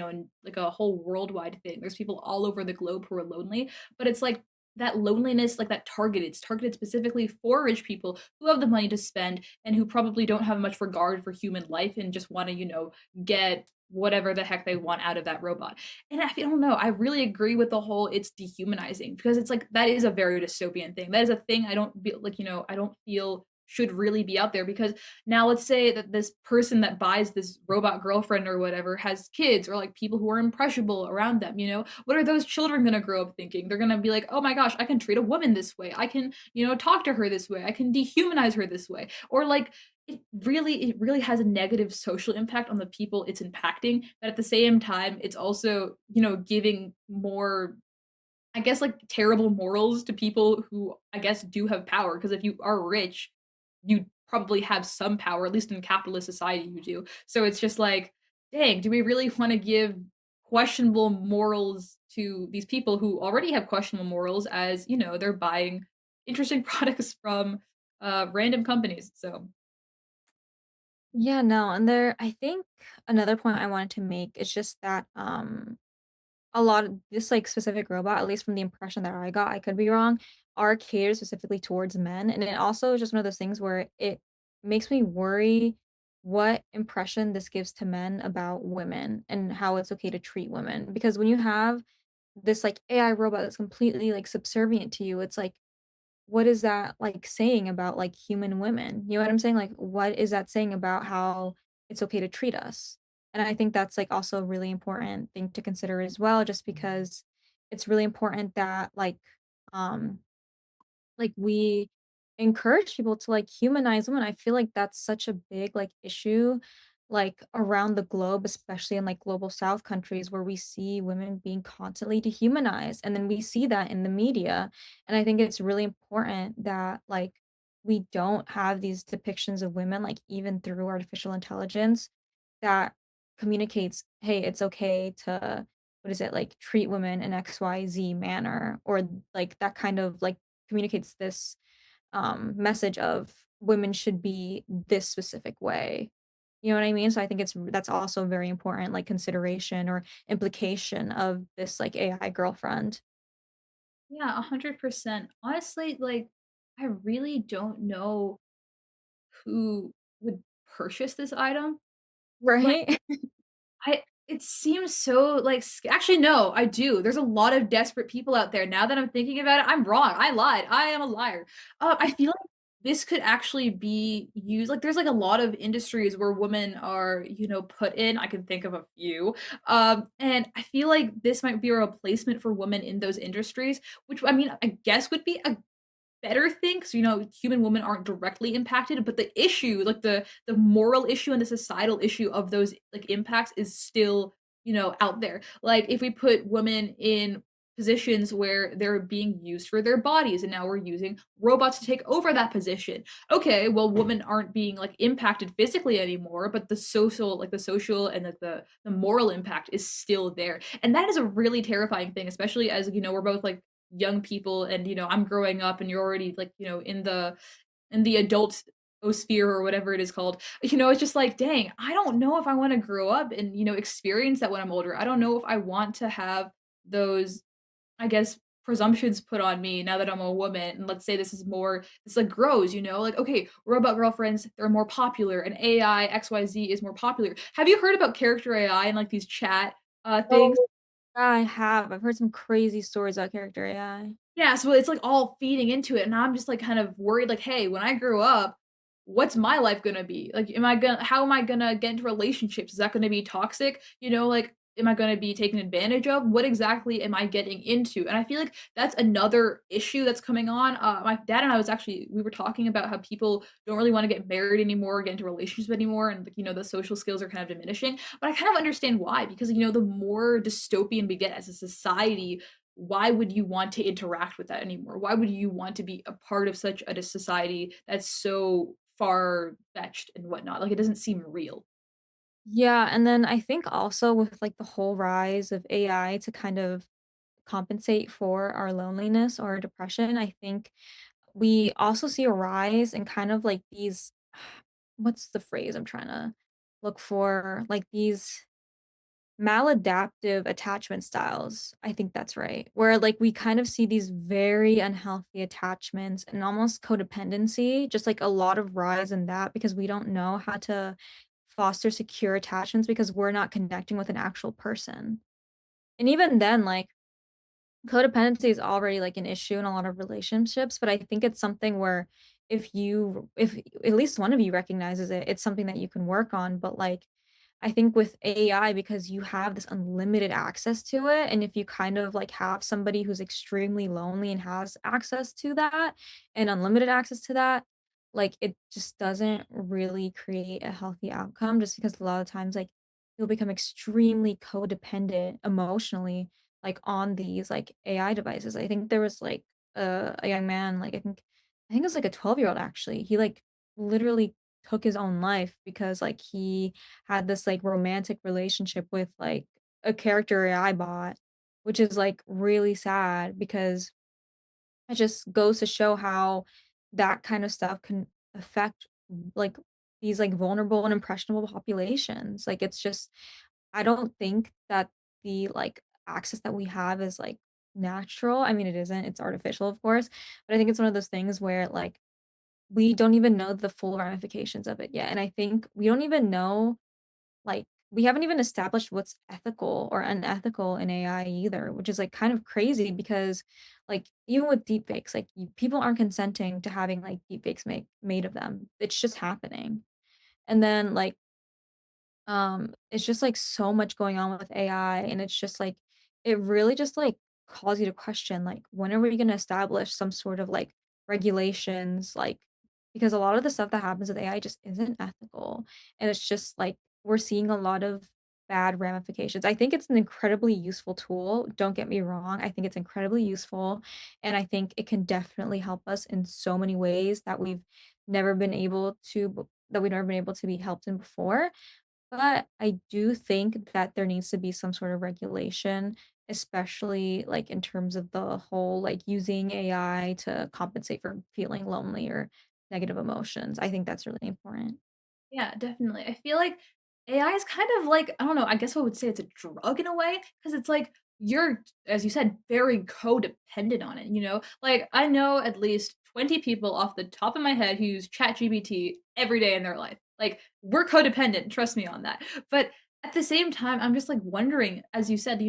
Speaker 2: like a whole worldwide thing. There's people all over the globe who are lonely, but it's like that loneliness, like that targeted, it's targeted specifically for rich people who have the money to spend and who probably don't have much regard for human life and just want to, get whatever the heck they want out of that robot. And I don't know, I really agree with the whole it's dehumanizing because it's like that is a very dystopian thing. That is a thing I don't feel like, I don't feel should really be out there because now let's say that this person that buys this robot girlfriend or whatever has kids or like people who are impressionable around them, what are those children going to grow up thinking? They're going to be like, "Oh my gosh, I can treat a woman this way. I can, talk to her this way. I can dehumanize her this way." Or like it really has a negative social impact on the people it's impacting, but at the same time, it's also, giving more, I guess, like, terrible morals to people who, I guess, do have power. Because if you are rich, you probably have some power, at least in capitalist society, you do. So it's just like, dang, do we really wanna give questionable morals to these people who already have questionable morals as, they're buying interesting products from, random companies, so
Speaker 1: Yeah, no, and there I think another point I wanted to make is just that, a lot of this, like, specific robot, at least from the impression that I got, I could be wrong, are catered specifically towards men, and it also is just one of those things where it makes me worry what impression this gives to men about women and how it's okay to treat women, because when you have this, like, AI robot that's completely, like, subservient to you, it's like, what is that, like, saying about, like, human women? You know what I'm saying? Like, what is that saying about how it's okay to treat us? And I think that's, like, also a really important thing to consider as well, just because it's really important that, um we encourage people to, like, humanize women. I feel like that's such a big, like, issue, like, around the globe, especially in, like, global South countries where we see women being constantly dehumanized, and then we see that in the media, and I think it's really important that, like, we don't have these depictions of women, like, even through artificial intelligence that communicates, "Hey, it's okay to" what is it? Like, "treat women in XYZ manner," or, like, that kind of, like, communicates this, message of women should be this specific way. You know what I mean? So I think that's also very important, like, consideration or implication of this, like, AI girlfriend.
Speaker 2: yeah, 100%. Honestly, like, I really don't know who would purchase this item. Like,
Speaker 1: Right?
Speaker 2: it seems so, like, actually, no, I do. There's a lot of desperate people out there. Now that I'm thinking about it, I'm wrong. I lied. I am a liar. I feel like this could actually be used, like, there's, like, a lot of industries where women are, put in. I can think of a few. And I feel like this might be a replacement for women in those industries, which, I mean, I guess would be a better thing, 'cause, human women aren't directly impacted, but the issue, like, the moral issue and the societal issue of those, like, impacts is still, out there. Like, if we put women in positions where they're being used for their bodies, and now we're using robots to take over that position. Okay, well, women aren't being, like, impacted physically anymore, but the social and, like, the moral impact is still there, and that is a really terrifying thing, especially as, we're both, like, young people, and I'm growing up, and you're already, like, in the adult sphere, or whatever it is called. It's just like, dang, I don't know if I want to grow up and, experience that when I'm older. I don't know if I want to have those, I guess, presumptions put on me now that I'm a woman. And let's say this, like, grows, like, okay, robot girlfriends, they're more popular, and AI XYZ is more popular. Have you heard about character AI and, like, these chat things?
Speaker 1: Oh, I have. I've heard some crazy stories about character AI.
Speaker 2: Yeah, so it's, like, all feeding into it, and I'm just, like, kind of worried, like, "Hey, when I grow up, what's my life gonna be? Like, how am I gonna get into relationships? Is that gonna be toxic? Like, am I gonna be taken advantage of? What exactly am I getting into?" And I feel like that's another issue that's coming on. My dad and I we were talking about how people don't really wanna get married anymore, get into relationships anymore, and, like, the social skills are kind of diminishing, but I kind of understand why, because, the more dystopian we get as a society, why would you want to interact with that anymore? Why would you want to be a part of such a society that's so far fetched and whatnot? Like, it doesn't seem real.
Speaker 1: Yeah, and then I think also with, like, the whole rise of AI to kind of compensate for our loneliness or depression, I think we also see a rise in kind of like these what's the phrase I'm trying to look for? Like these maladaptive attachment styles. I think that's right. Where like we kind of see these very unhealthy attachments and almost codependency, just like a lot of rise in that because we don't know how to foster secure attachments because we're not connecting with an actual person. And even then, like codependency is already, like, an issue in a lot of relationships, but I think it's something where if at least one of you recognizes it, it's something that you can work on, but, like, I think with AI, because you have this unlimited access to it, and if you kind of, like, have somebody who's extremely lonely and has access to that and unlimited access to that, like, it just doesn't really create a healthy outcome just because a lot of times, like, you'll become extremely codependent emotionally like, on these, like, AI devices. I think there was, like, a young man, like, I think it was, like, a 12-year-old actually. He, like, literally took his own life because, like, he had this, like, romantic relationship with, like, a character AI bot, which is, like, really sad because it just goes to show how that kind of stuff can affect, like, these, like, vulnerable and impressionable populations. Like, it's just I don't think that the, like, access that we have is, like, natural. I mean, it isn't, it's artificial, of course, but I think it's one of those things where, like, we don't even know the full ramifications of it yet, and I think we don't even know, like, we haven't even established what's ethical or unethical in AI either, which is, like, kind of crazy because, like, even with deepfakes, like, people aren't consenting to having, like, deepfakes made of them. It's just happening. And then, like, it's just, like, so much going on with AI, and it's just, like it really just, like, calls you to question, like, when are we gonna establish some sort of, like, regulations, like because a lot of the stuff that happens with AI just isn't ethical, and it's just, like, we're seeing a lot of bad ramifications. I think it's an incredibly useful tool, don't get me wrong, I think it's incredibly useful, and I think it can definitely help us in so many ways that we've never been able to be helped in before, but I do think that there needs to be some sort of regulation, especially, like, in terms of the whole, like, using AI to compensate for feeling lonely or negative emotions. I think that's really important.
Speaker 2: Yeah, definitely. I feel like AI is kind of like, I don't know, I guess I would say it's a drug in a way because it's like you're, as you said, very codependent on it, you know? Like, I know at least 20 people off the top of my head who use ChatGPT every day in their life. Like, we're codependent, trust me on that. But at the same time, I'm just like wondering, as you said,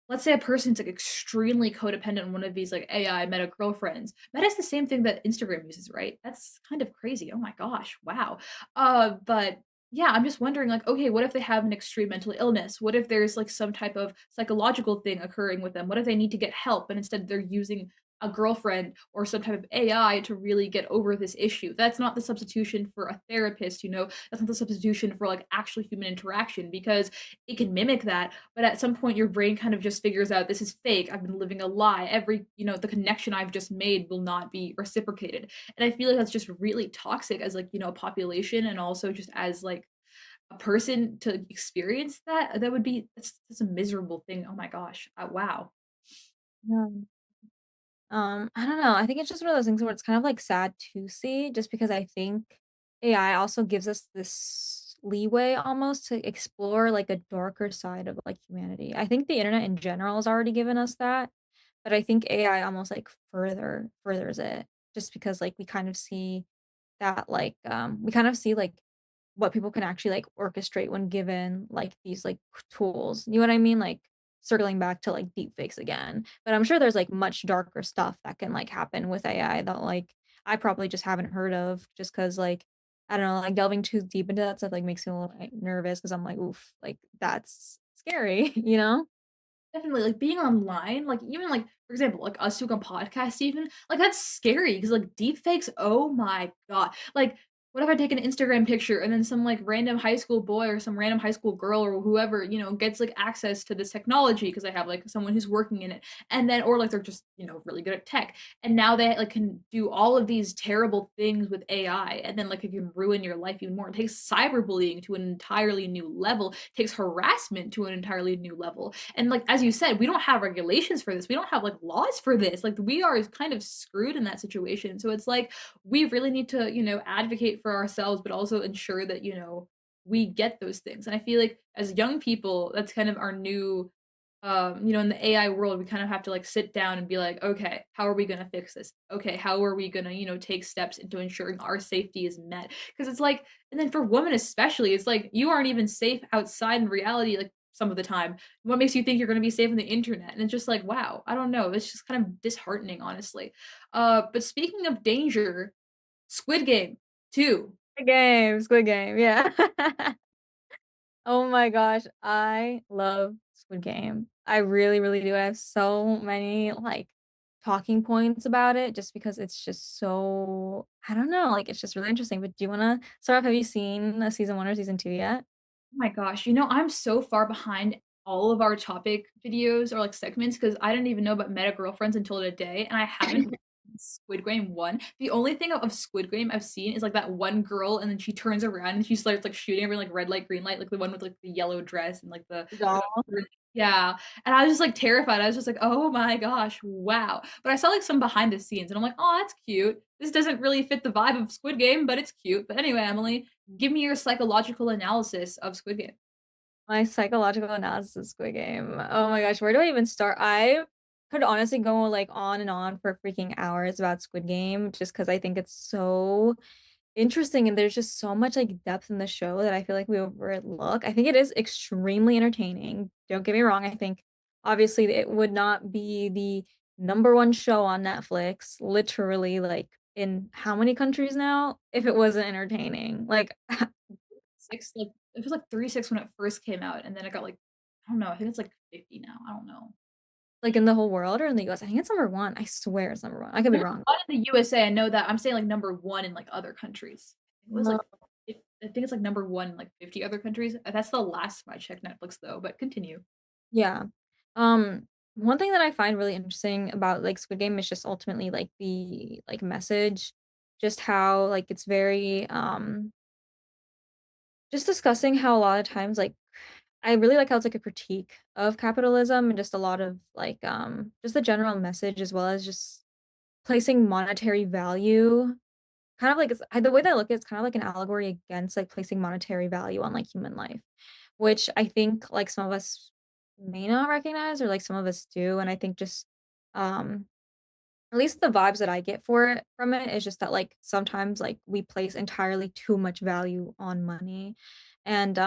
Speaker 2: let's say a person's like extremely codependent on one of these like AI Meta girlfriends. Meta's the same thing that Instagram uses, right? That's kind of crazy. Oh my gosh, wow. But yeah, I'm just wondering, like, okay, what if they have an extreme mental illness? What if there's like some type of psychological thing occurring with them? What if they need to get help and instead they're using a girlfriend or some type of AI to really get over this issue? That's not the substitution for a therapist, That's not the substitution for like actual human interaction because it can mimic that, but at some point your brain kind of just figures out this is fake. I've been living a lie. The connection I've just made will not be reciprocated. And I feel like that's just really toxic as like, a population and also just as like a person to experience that. That would be that's a miserable thing. Oh my gosh. Wow.
Speaker 1: Yeah. I don't know. I think it's just one of those things where it's kind of like sad to see just because I think AI also gives us this leeway almost to explore like a darker side of like humanity. I think the internet in general has already given us that, but I think AI almost like furthers it just because like we kind of see like what people can actually like orchestrate when given like these like tools. You know what I mean? Like circling back to like deep fakes again. But I'm sure there's like much darker stuff that can like happen with AI that like I probably just haven't heard of just cuz like I don't know, like delving too deep into that stuff like makes me a little like, nervous cuz I'm like oof, like that's scary, you know?
Speaker 2: Definitely, like, being online, like, even, like, for example, like, us doing a podcast even, like, that's scary because like, deepfakes, oh my god. Like, what if I take an Instagram picture and then some, like, random high school boy or some random high school girl or whoever, gets, like, access to this technology because I have, like, someone who's working in it, and then or, like, they're just, really good at tech, and now they, like, can do all of these terrible things with AI, and then, like, it can ruin your life even more. It takes cyberbullying to an entirely new level, it takes harassment to an entirely new level, and like as you said, we don't have regulations for this. We don't have like laws for this. Like we are kind of screwed in that situation. So it's like we really need to, advocate for ourselves, but also ensure that, we get those things. And I feel like as young people, that's kind of our new in the AI world, we kind of have to like sit down and be like, okay, how are we going to fix this? Okay, how are we going to, take steps into ensuring our safety is met? Because it's like, and then for women especially, it's like you aren't even safe outside in reality, like some of the time. What makes you think you're going to be safe on the internet? And it's just like, wow, I don't know. It's just kind of disheartening, honestly. But speaking of danger, Squid Game 2.
Speaker 1: Squid Game, yeah. Oh my gosh, I love Squid Game. I really, really do. I have so many like talking points about it just because it's just so I don't know, like it's just really interesting. But do you wanna start off? Have you seen season one or season two yet?
Speaker 2: Oh my gosh, I'm so far behind all of our topic videos or like segments because I didn't even know about meta girlfriends until today, and I haven't. Squid Game 1. The only thing of Squid Game I've seen is, like, that one girl, and then she turns around and she starts, like, shooting everyone, like, red light, green light, like, the one with, like, the yellow dress and, like,
Speaker 1: Doll.
Speaker 2: yeah, and I was just, like, terrified. I was just like, "Oh my gosh, wow." But I saw, like, some behind the scenes, and I'm like, "Oh, that's cute. This doesn't really fit the vibe of Squid Game, but it's cute." But anyway, Emily, give me your psychological analysis of Squid Game.
Speaker 1: My psychological analysis of Squid Game. Oh my gosh, where do I even start? I could honestly go, like, on and on for freaking hours about Squid Game just because I think it's so interesting, and there's just so much, like, depth in the show that I feel like we overlook. I think it is extremely entertaining, don't get me wrong, I think, obviously, it would not be the number 1 show on Netflix, literally, like, in how many countries now? If it wasn't entertaining, like,
Speaker 2: 6, like it was, like, 36 when it first came out, and then it got, like I don't know, I think it's, like, 50 now, I don't know.
Speaker 1: like, in the whole world or in the US? I think it's number 1, I swear it's number 1, I could be
Speaker 2: Number
Speaker 1: wrong.
Speaker 2: 1 in the USA, I know that. I'm saying, like, number 1 in, like, other countries. It was,
Speaker 1: No.
Speaker 2: like I think it's, like, number 1 in, like, 50 other countries. That's the last time I checked Netflix, though, but continue.
Speaker 1: Yeah. One thing that I find really interesting about, like, Squid Game is just ultimately, like, the, like, message, just how, like, it's very, just discussing how a lot of times, like I really like how it's, like, a critique of capitalism and just a lot of, like, just the general message as well as just placing monetary value, kind of like the way that I look at it's kind of like an allegory against, like, placing monetary value on, like, human life, which I think, like, some of us may not recognize or, like, some of us do, and I think just, um at least the vibes that I get for it from it is just that, like, sometimes, like, we place entirely too much value on money, and,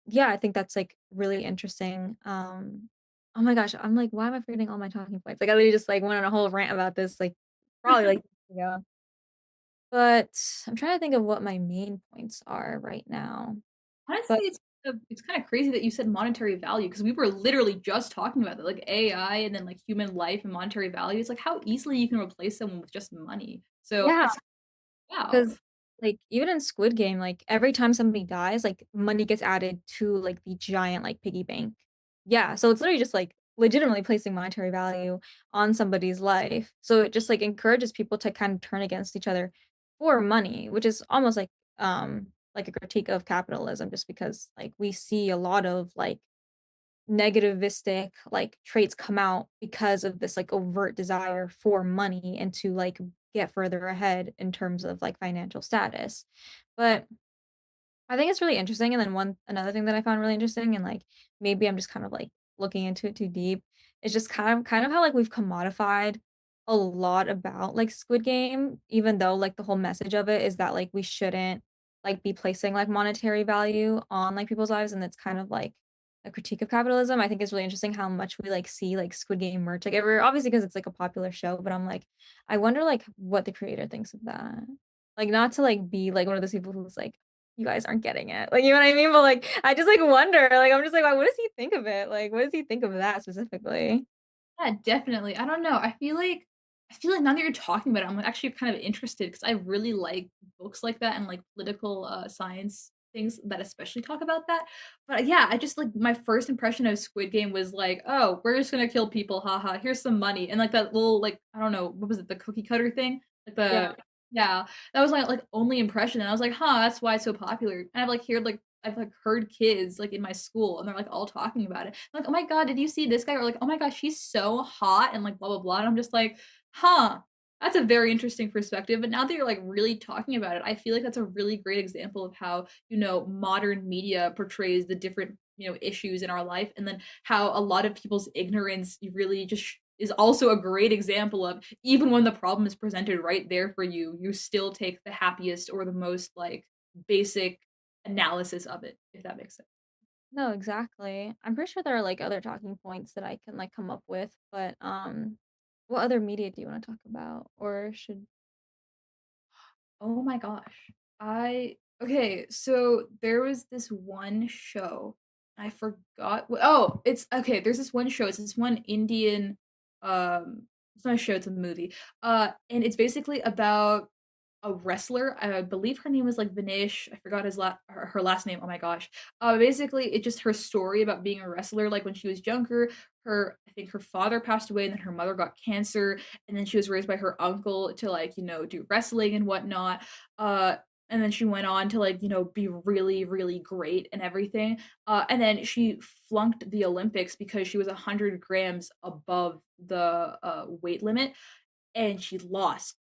Speaker 1: yeah, I think that's, like, really interesting, oh my gosh, I'm like, why am I forgetting all my talking points? Like, I literally just, like, went on a whole rant about this, like, probably, like, ago, but I'm trying to think of what my main points are right now,
Speaker 2: Honestly,
Speaker 1: but
Speaker 2: it's kinda crazy that you said monetary value because we were literally just talking about that, like, AI and then, like, human life and monetary value. It's like how easily you can replace someone with just money. So,
Speaker 1: yeah.
Speaker 2: it's wow.
Speaker 1: 'Cause, like, even in Squid Game, like, every time somebody dies, like, money gets added to, like, the giant, like, piggy bank. Yeah, so it's literally just, like, legitimately placing monetary value on somebody's life. So it just, like, encourages people to kind of turn against each other for money, which is almost like a critique of capitalism just because, like, we see a lot of, like, negativistic, like, traits come out because of this, like, overt desire for money and to, like, get further ahead in terms of, like, financial status. But I think it's really interesting, and then another thing that I found really interesting, and, like, maybe I'm just kind of, like, looking into it too deep, is just kind of how, like, we've commodified a lot about, like, Squid Game, even though, like, the whole message of it is that, like, we shouldn't, like, be placing, like, monetary value on, like, people's lives, and it's kind of, like, a critique of capitalism. I think it's really interesting how much we, like, see, like, Squid Game merch, like, everywhere, obviously because it's, like, a popular show, but I'm like, I wonder, like, what the creator thinks of that. Like, not to, like, be, like, one of those people who's like, you guys aren't getting it. Like, you know what I mean? But, like, I just, like, wonder, like, I'm just like, what does he think of it? Like, what does he think of that specifically?
Speaker 2: Yeah, definitely. I don't know. I feel like now that you're talking about it, I'm like, actually kind of interested because I really like books like that and like political science things that especially talk about that. But yeah, I just like my first impression of Squid Game was like, oh, we're just gonna kill people, haha. Here's some money, and like that little like I don't know what was it, the cookie cutter thing, like
Speaker 1: Yeah.
Speaker 2: the yeah, that was my like only impression, and I was like, huh, that's why it's so popular. And I've heard kids like in my school, and they're like all talking about it like, "Oh my god, did you see this guy?" Or like, "Oh my gosh, he's so hot," and like blah blah blah. And I'm just like, "Huh, that's a very interesting perspective." But now that you're like really talking about it, I feel like that's a really great example of how, modern media portrays the different, issues in our life, and then how a lot of people's ignorance really just is also a great example of even when the problem is presented right there for you, you still take the happiest or the most like basic analysis of it, if that makes sense.
Speaker 1: No, exactly. I'm pretty sure there are, like, other talking points that I can, like, come up with, but, what other media do you wanna talk about? Or should
Speaker 2: Oh my gosh. I okay, so there was this one show, I forgot what it's okay, there's this one show, it's this one Indian, it's not a show, it's a movie, and it's basically about a wrestler. I believe her name was like Vanish. I forgot her last name. Oh my gosh. Basically, it's just her story about being a wrestler. Like when she was younger, I think her father passed away, and then her mother got cancer, and then she was raised by her uncle to like do wrestling and whatnot. Uh, and then she went on to like be really really great and everything. And then she flunked the Olympics because she was 100 grams above the weight limit, and she lost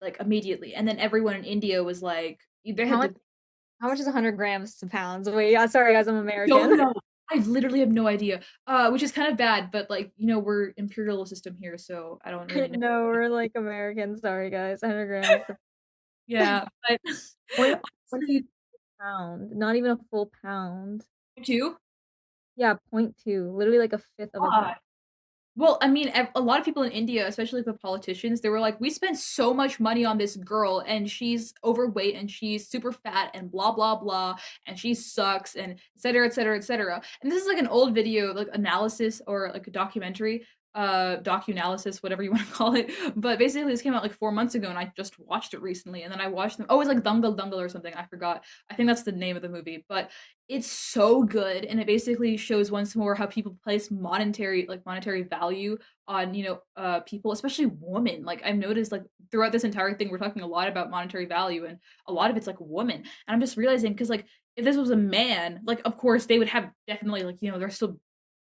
Speaker 2: like, immediately, and then everyone in India was like they
Speaker 1: How
Speaker 2: had
Speaker 1: much
Speaker 2: to
Speaker 1: how much is 100 grams to pounds? Wait, yeah, sorry guys, I'm
Speaker 2: don't
Speaker 1: American.
Speaker 2: know. I literally have no idea, which is kind of bad, but, like, we're imperial system here, so I don't really know.
Speaker 1: No, we're like American, sorry guys, 100 grams to
Speaker 2: Yeah, but
Speaker 1: point point
Speaker 2: honestly
Speaker 1: pound, not even a full pound.
Speaker 2: too.
Speaker 1: Yeah, point 0.2, literally like a fifth of a pound.
Speaker 2: Well, I mean, a lot of people in India, especially the politicians, they were like, "We spent so much money on this girl, and she's overweight, and she's super fat, and blah blah blah, and she sucks, and etc. etc. etc." And this is like an old video, like analysis or like a documentary, docu-analysis, whatever you want to call it. But basically, this came out like 4 months ago, and I just watched it recently. And then I watched them. Oh, it's like Dangal Dangal or something. I forgot. I think that's the name of the movie, but it's so good, and it basically shows once more how people place monetary value on, people, especially women. Like, I've noticed, like, throughout this entire thing, we're talking a lot about monetary value, and a lot of it's, like, women, and I'm just realizing because like, if this was a man, like, of course, they would have definitely, like, there's still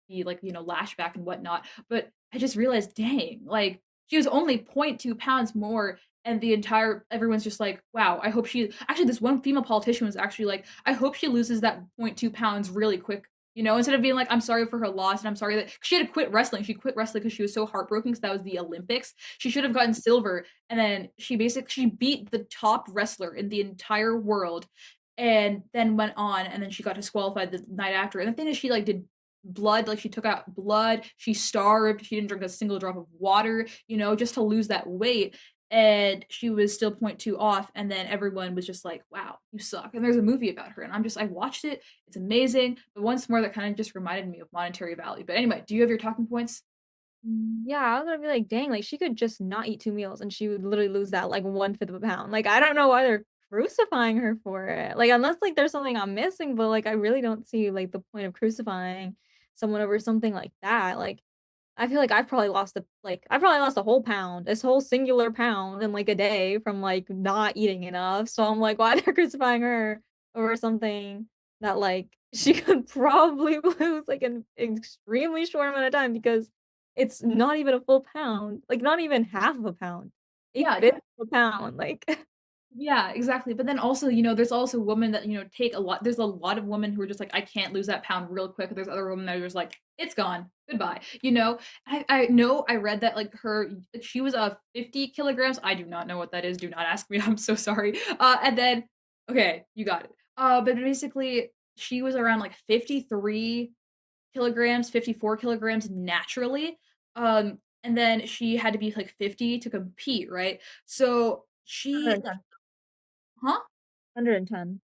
Speaker 2: be like, lashback and whatnot. But I just realized, dang, like she was only 0.2 pounds more. And the entire everyone's just like, wow, I hope she actually this one female politician was actually like, I hope she loses that 0.2 pounds really quick. Instead of being like, I'm sorry for her loss and I'm sorry that she had to quit wrestling. She quit wrestling because she was so heartbroken because that was the Olympics. She should have gotten silver. And then she beat the top wrestler in the entire world and then went on and then she got disqualified the night after. And the thing is she like did blood, like she took out blood, she starved, she didn't drink a single drop of water, just to lose that weight. And she was still point 0.2 off. And then everyone was just like, wow, you suck. And there's a movie about her. And I watched it. It's amazing. But once more, that kind of just reminded me of monetary value. But anyway, do you have your talking points?
Speaker 1: Yeah, I was gonna be like, dang, like she could just not eat 2 meals and she would literally lose that like 1/5 of a pound. Like, I don't know why they're crucifying her for it. Like, unless like there's something I'm missing, but like I really don't see like the point of crucifying someone over something like that. Like, I feel like I've probably lost a whole pound, this whole singular pound in like a day from like not eating enough. So I'm like, why they're crucifying her over something that like she could probably lose like an extremely short amount of time because it's not even a full pound, like not even half of a pound, a
Speaker 2: Yeah,
Speaker 1: fifth of a pound. Like
Speaker 2: yeah, exactly. But then also, there's also women that, take a lot there's a lot of women who are just like, I can't lose that pound real quick. There's other women that are just like, it's gone. Goodbye. I know I read that she was 50 kilograms. I do not know what that is. Do not ask me. I'm so sorry. And then okay, you got it. But basically she was around like 53 kilograms, 54 kilograms naturally. And then she had to be like 50 to compete, right? So she
Speaker 1: 110,
Speaker 2: huh?
Speaker 1: 110.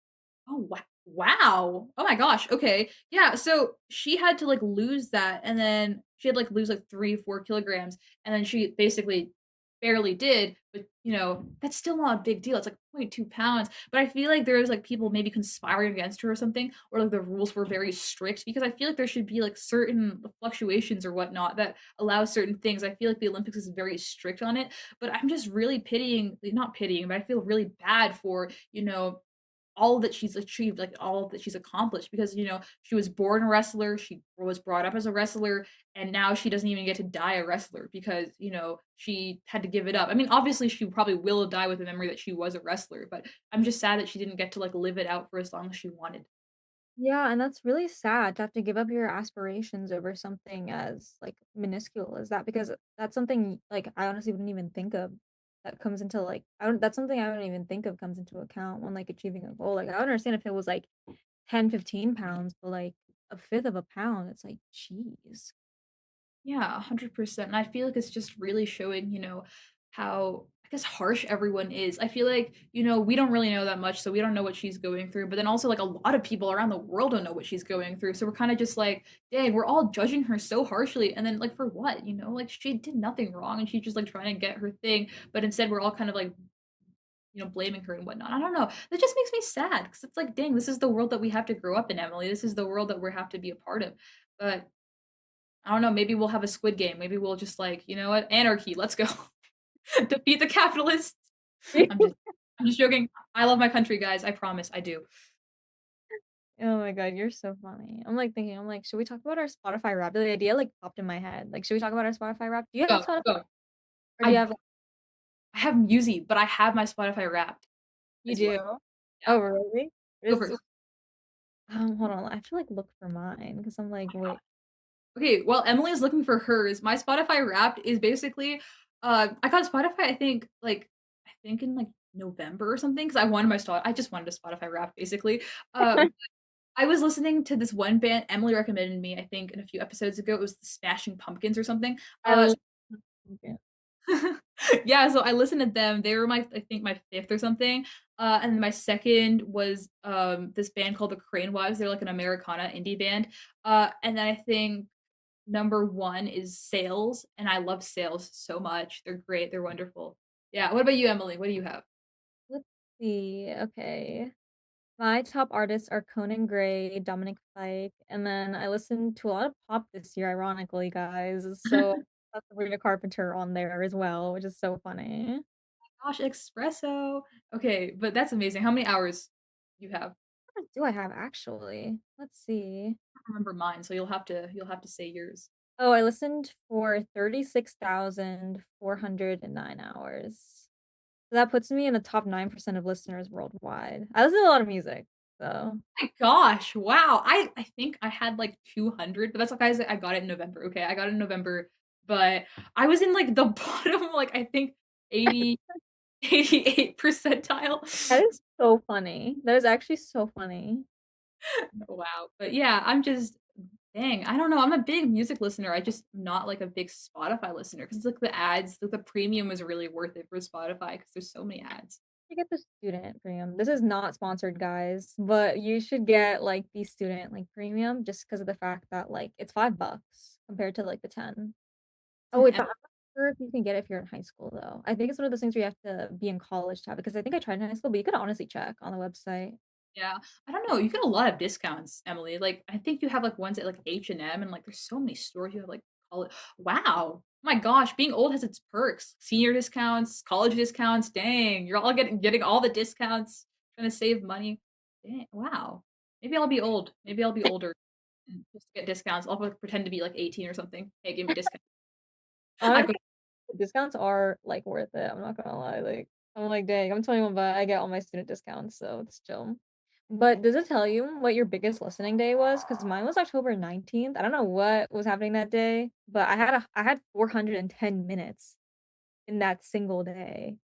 Speaker 2: Oh, wow. Oh my gosh, okay. Yeah, so she had to, like, lose that, and then she had, like, lose, like, 3, 4 kilograms, and then she basically barely did, but, that's still not a big deal, it's, like, point 0.2 pounds, but I feel like there was, like, people maybe conspiring against her or something, or, like, the rules were very strict, because I feel like there should be, like, certain fluctuations or whatnot that allow certain things. I feel like the Olympics is very strict on it, but I'm just really not pitying, but I feel really bad for, all that she's achieved, like all that she's accomplished because, she was born a wrestler, she was brought up as a wrestler, and now she doesn't even get to die a wrestler because, she had to give it up. I mean, obviously she probably will die with the memory that she was a wrestler, but I'm just sad that she didn't get to like live it out for as long as she wanted.
Speaker 1: Yeah, and that's really sad to have to give up your aspirations over something as like minuscule as that because that's something like I honestly wouldn't even think of that comes into like I don't that's something I wouldn't even think of comes into account when like achieving a goal. Like I would understand if it was like 10, 15 pounds, but like a fifth of a pound, it's like, geez.
Speaker 2: Yeah, 100%. And I feel like it's just really showing, how I guess harsh everyone is. I feel like, we don't really know that much, so we don't know what she's going through. But then also like a lot of people around the world don't know what she's going through. So we're kind of just like, dang, we're all judging her so harshly. And then like for what? Like she did nothing wrong and she's just like trying to get her thing. But instead we're all kind of like blaming her and whatnot. I don't know. That just makes me sad because it's like, dang, this is the world that we have to grow up in, Emily. This is the world that we have to be a part of. But I don't know. Maybe we'll have a Squid Game. Maybe we'll just like, you know what, anarchy. Let's go defeat the capitalists. I'm just, I'm just joking. I love my country, guys. I promise, I do.
Speaker 1: Oh my god, you're so funny. I'm, like, thinking, I'm like, "Should we talk about our Spotify Wrapped?" The idea, like, popped in my head. Like, "Should we talk about our Spotify Wrapped?" Do you have
Speaker 2: Go,
Speaker 1: Spotify?
Speaker 2: go.
Speaker 1: Or do you
Speaker 2: I
Speaker 1: have, like
Speaker 2: I have Musi, but I have my Spotify Wrapped
Speaker 1: you
Speaker 2: as well.
Speaker 1: do?
Speaker 2: Yeah,
Speaker 1: Oh, really?
Speaker 2: go
Speaker 1: Is
Speaker 2: first.
Speaker 1: hold on, I have to, like, look for mine because 'cause I'm like, "Wait."
Speaker 2: Okay, while Emily is looking for hers, my Spotify Wrapped is basically, I got Spotify, I think in, like, November or something because I just wanted a Spotify Wrapped, basically. I was listening to this one band Emily recommended me, I think, in a few episodes ago. It was the Smashing Pumpkins or something.
Speaker 1: I love it.
Speaker 2: Yeah, so I listened to them. They were I think my 5th or something. And then my 2nd was, this band called the Crane Wives. They're like an Americana indie band. And then I think number 1 is Sales, and I love Sales so much. They're great. They're wonderful. Yeah. What about you, Emily? What do you have?
Speaker 1: Let's see, okay. My top artists are Conan Gray, Dominic Fike, and then I listened to a lot of pop this year, ironically, guys, so that's Sabrina Carpenter on there as well, which is so funny.
Speaker 2: Gosh, espresso. Okay, but that's amazing. How many hours you have?
Speaker 1: What do I have actually? Let's see.
Speaker 2: I don't remember mine, so you'll have to say yours.
Speaker 1: Oh, I listened for 36,409 hours. So that puts me in the top 9% of listeners worldwide. I listen to a lot of music, so
Speaker 2: My gosh, wow. I think I had, like, 200, but that's like I got it in November, okay? I got it in November, but I was in, like, the bottom, like, I think 88
Speaker 1: that
Speaker 2: percentile.
Speaker 1: is so funny. That is actually so funny.
Speaker 2: Wow, but yeah, I'm just dang, I don't know, I'm a big music listener, I just not, like, a big Spotify listener because like, the ads, like, the premium is really worth it for Spotify because there's so many ads.
Speaker 1: You get the student premium. This is not sponsored, guys, but you should get, like, the student, like, premium just because of the fact that, like, it's $5 compared to, like, the 10. Oh, wait, but I'm not sure if you can get it if you're in high school, though. I think it's one of those things where you have to be in college to have it, because I think I tried in high school, but you could honestly check on the website.
Speaker 2: Yeah, I don't know, you get a lot of discounts, Emily, like, I think you have, like, ones at, like, H&M and, like, there's so many stores you have, like, colle wow! My gosh, being old has its perks. Senior discounts, college discounts, dang, you're all getting all the discounts, trying to save money. Dang, wow. Maybe I'll be old. Maybe I'll be older and just get discounts. I'll, like, pretend to be, like, 18 or something. "Hey, give me a discount." I
Speaker 1: Honestly,
Speaker 2: go
Speaker 1: the discounts are, like, worth it, I'm not gonna lie, like, I'm like, "Dang, I'm 21, but I get all my student discounts, so it's chill." But does it tell you what your biggest listening day was? Because mine was October 19th. I don't know what was happening that day, but I had 410 minutes in that single day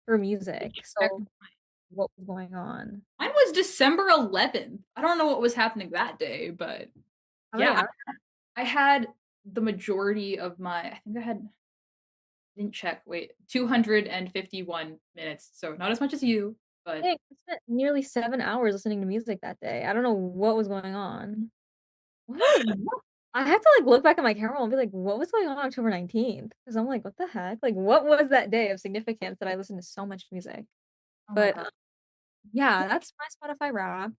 Speaker 1: for music,
Speaker 2: check.
Speaker 1: so what was going on?
Speaker 2: Mine was December 11th. I don't know what was happening that day, but
Speaker 1: How many
Speaker 2: yeah,
Speaker 1: hours?
Speaker 2: I had the majority of my I think I had didn't check, wait, 251 minutes, so not as much as you, but
Speaker 1: Dang, I spent nearly 7 hours listening to music that day. I don't know what was going on. What? I had to, like, look back at my camera and be like, "What was going on October 19th?" Because 'Cause I'm like, "What the heck?" Like, what was that day of significance that I listened to so much music?
Speaker 2: oh my
Speaker 1: But,
Speaker 2: god.
Speaker 1: yeah, that's my Spotify Wrapped.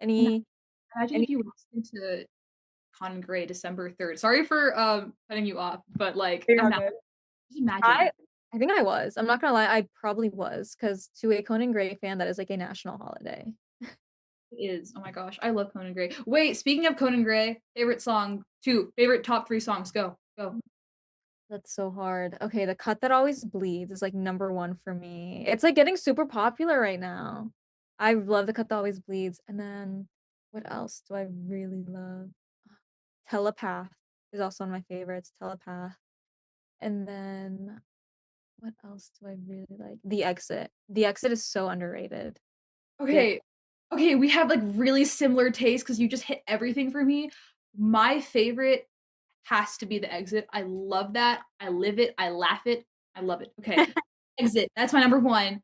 Speaker 2: Ima imagine
Speaker 1: Any
Speaker 2: if you listened to Con Gray December 3rd. Sorry for, cutting you off, but, like,
Speaker 1: You're all good.
Speaker 2: just
Speaker 1: I
Speaker 2: imagine.
Speaker 1: I think I was. I'm not gonna lie, I probably was, because to a Conan Gray fan, that is, like, a national holiday.
Speaker 2: It is, oh my gosh, I love Conan Gray. Wait, speaking of Conan Gray, favorite song 2, favorite top 3 songs, go, go.
Speaker 1: That's so hard. Okay, The Cut That Always Bleeds is, like, number 1 for me. It's, like, getting super popular right now. I love The Cut That Always Bleeds, and then what else do I really love? Telepath is also one of my favorites, Telepath, and then what else do I really like? The Exit. The Exit is so underrated. Yeah.
Speaker 2: Okay. Okay, we have, like, really similar tastes because you just hit everything for me. My favorite has to be The Exit. I love that. I live it. I laugh it. I love it. Okay. Exit, that's my number 1.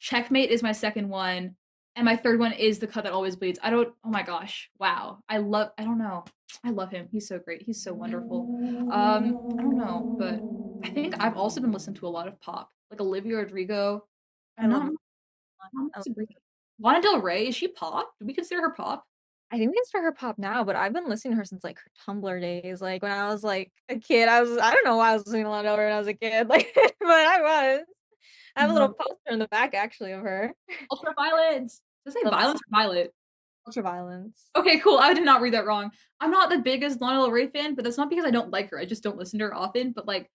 Speaker 2: Checkmate is my 2nd one, and my 3rd one is The Cut That Always Bleeds. I don't oh my gosh, wow. I don't know. I love him. He's so great. He's so wonderful. I don't know, but I think I've also been listening to a lot of pop, like Olivia Rodrigo. I'm
Speaker 1: I love
Speaker 2: not I'm
Speaker 1: I love
Speaker 2: not Lana Del Rey, is she pop? Do we consider her pop?
Speaker 1: I think we can start her pop now, but I've been listening to her since, like, her Tumblr days, like, when I was, like, a kid, I don't know why I was listening to Lana Del Rey when I was a kid, like, but I was. I have a little
Speaker 2: No.
Speaker 1: poster in the back actually of her.
Speaker 2: Ultraviolence. Does it say
Speaker 1: Love
Speaker 2: Violence or Violet?
Speaker 1: Ultraviolence.
Speaker 2: Okay, cool. I did not read that wrong. I'm not the biggest Lana Del Rey fan, but that's not because I don't like her. I just don't listen to her often. But like,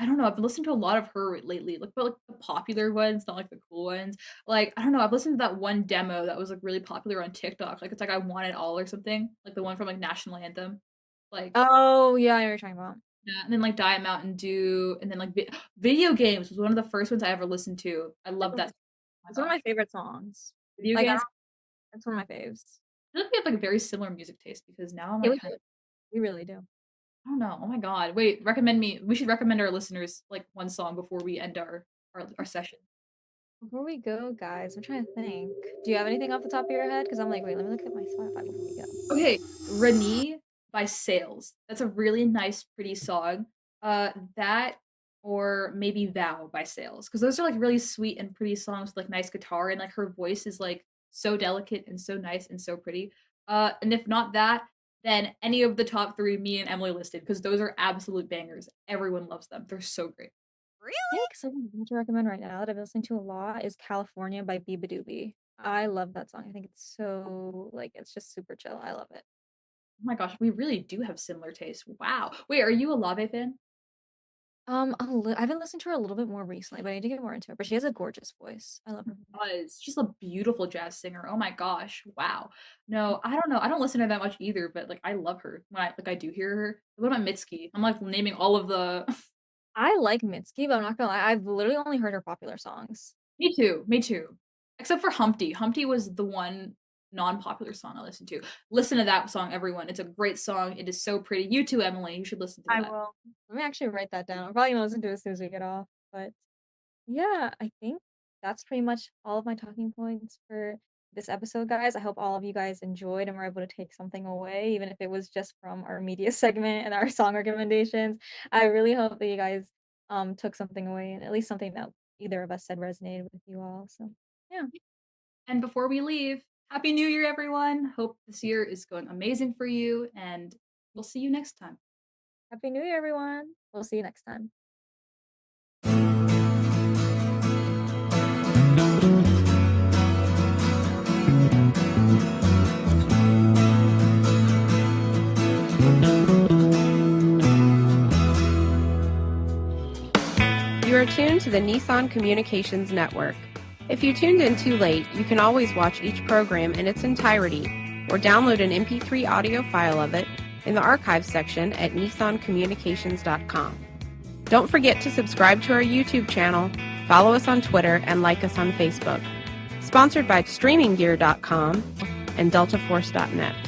Speaker 2: I don't know. I've been listening to a lot of her lately, like but like the popular ones, not like the cool ones. Like I don't know. I've listened to that one demo that was like really popular on TikTok. Like it's like I Want It All or something. Like the one from like National Anthem. Like
Speaker 1: Oh, yeah, I know what you're talking about.
Speaker 2: yeah, and then like Diet Mountain Dew, and then like Video Games was one of the first ones I ever listened to. I love that. Oh my
Speaker 1: It's one of
Speaker 2: gosh,
Speaker 1: my favorite songs.
Speaker 2: Video
Speaker 1: Like, I
Speaker 2: Games.
Speaker 1: don't it's one of my faves.
Speaker 2: I feel like we have like a very similar music taste because now I'm
Speaker 1: Yeah,
Speaker 2: like
Speaker 1: we
Speaker 2: kind
Speaker 1: do.
Speaker 2: of
Speaker 1: We really do.
Speaker 2: I don't know. Oh my god. Wait, recommend me. We should recommend our listeners like one song before we end our session.
Speaker 1: Before we go, guys, I'm trying to think. Do you have anything off the top of your head? Because 'Cause I'm like, "Wait, let me look at my Spotify before we go."
Speaker 2: Okay, Renee by Sales. That's a really nice, pretty song. That or maybe Vow by Sales, because those are like really sweet and pretty songs with like nice guitar and like her voice is like so delicate and so nice and so pretty. And if not that, then any of the top three me and Emily listed, because those are absolute bangers. Everyone loves them. They're so great.
Speaker 1: Yeah, 'cause something I want to recommend right now that I've been listening to a lot is "California" by Biba Doobie. I love that song. I think it's so like, it's just super chill. I love it.
Speaker 2: Oh my gosh, we really do have similar tastes. Wow. Wait, are you a Lave fan?
Speaker 1: I've been listening to her a little bit more recently, but I need to get more into it, but she has a gorgeous voice. I love her voice.
Speaker 2: Was. She's a beautiful jazz singer. Oh my gosh. Wow. No, I don't know. I don't listen to her that much either, but like I love her. When I do hear her. What about Mitski? I'm like naming all of the
Speaker 1: I like Mitski, but I'm not gonna lie, I've literally only heard her popular songs.
Speaker 2: Me too. Me too. Except for Humpty. Humpty was the one non-popular song I listened to. Listen to that song, everyone. It's a great song. It is so pretty. You too, Emily. You should listen to
Speaker 1: I
Speaker 2: that.
Speaker 1: will. Let me actually write that down. I'm probably gonna listen to it as soon as we get off, but yeah, I think that's pretty much all of my talking points for this episode, guys. I hope all of you guys enjoyed and were able to take something away, even if it was just from our media segment and our song recommendations. I really hope that you guys took something away and at least something that either of us said resonated with you all. So yeah.
Speaker 2: And before we leave, Happy New Year, everyone. Hope this year is going amazing for you, and we'll see you next time.
Speaker 1: Happy New Year, everyone. We'll see you next time.
Speaker 3: You are tuned to the Nissan Communications Network. If you tuned in too late, you can always watch each program in its entirety or download an MP3 audio file of it in the archives section at nissancommunications.com. Don't forget to subscribe to our YouTube channel, follow us on Twitter, and like us on Facebook. Sponsored by StreamingGear.com and DeltaForce.net.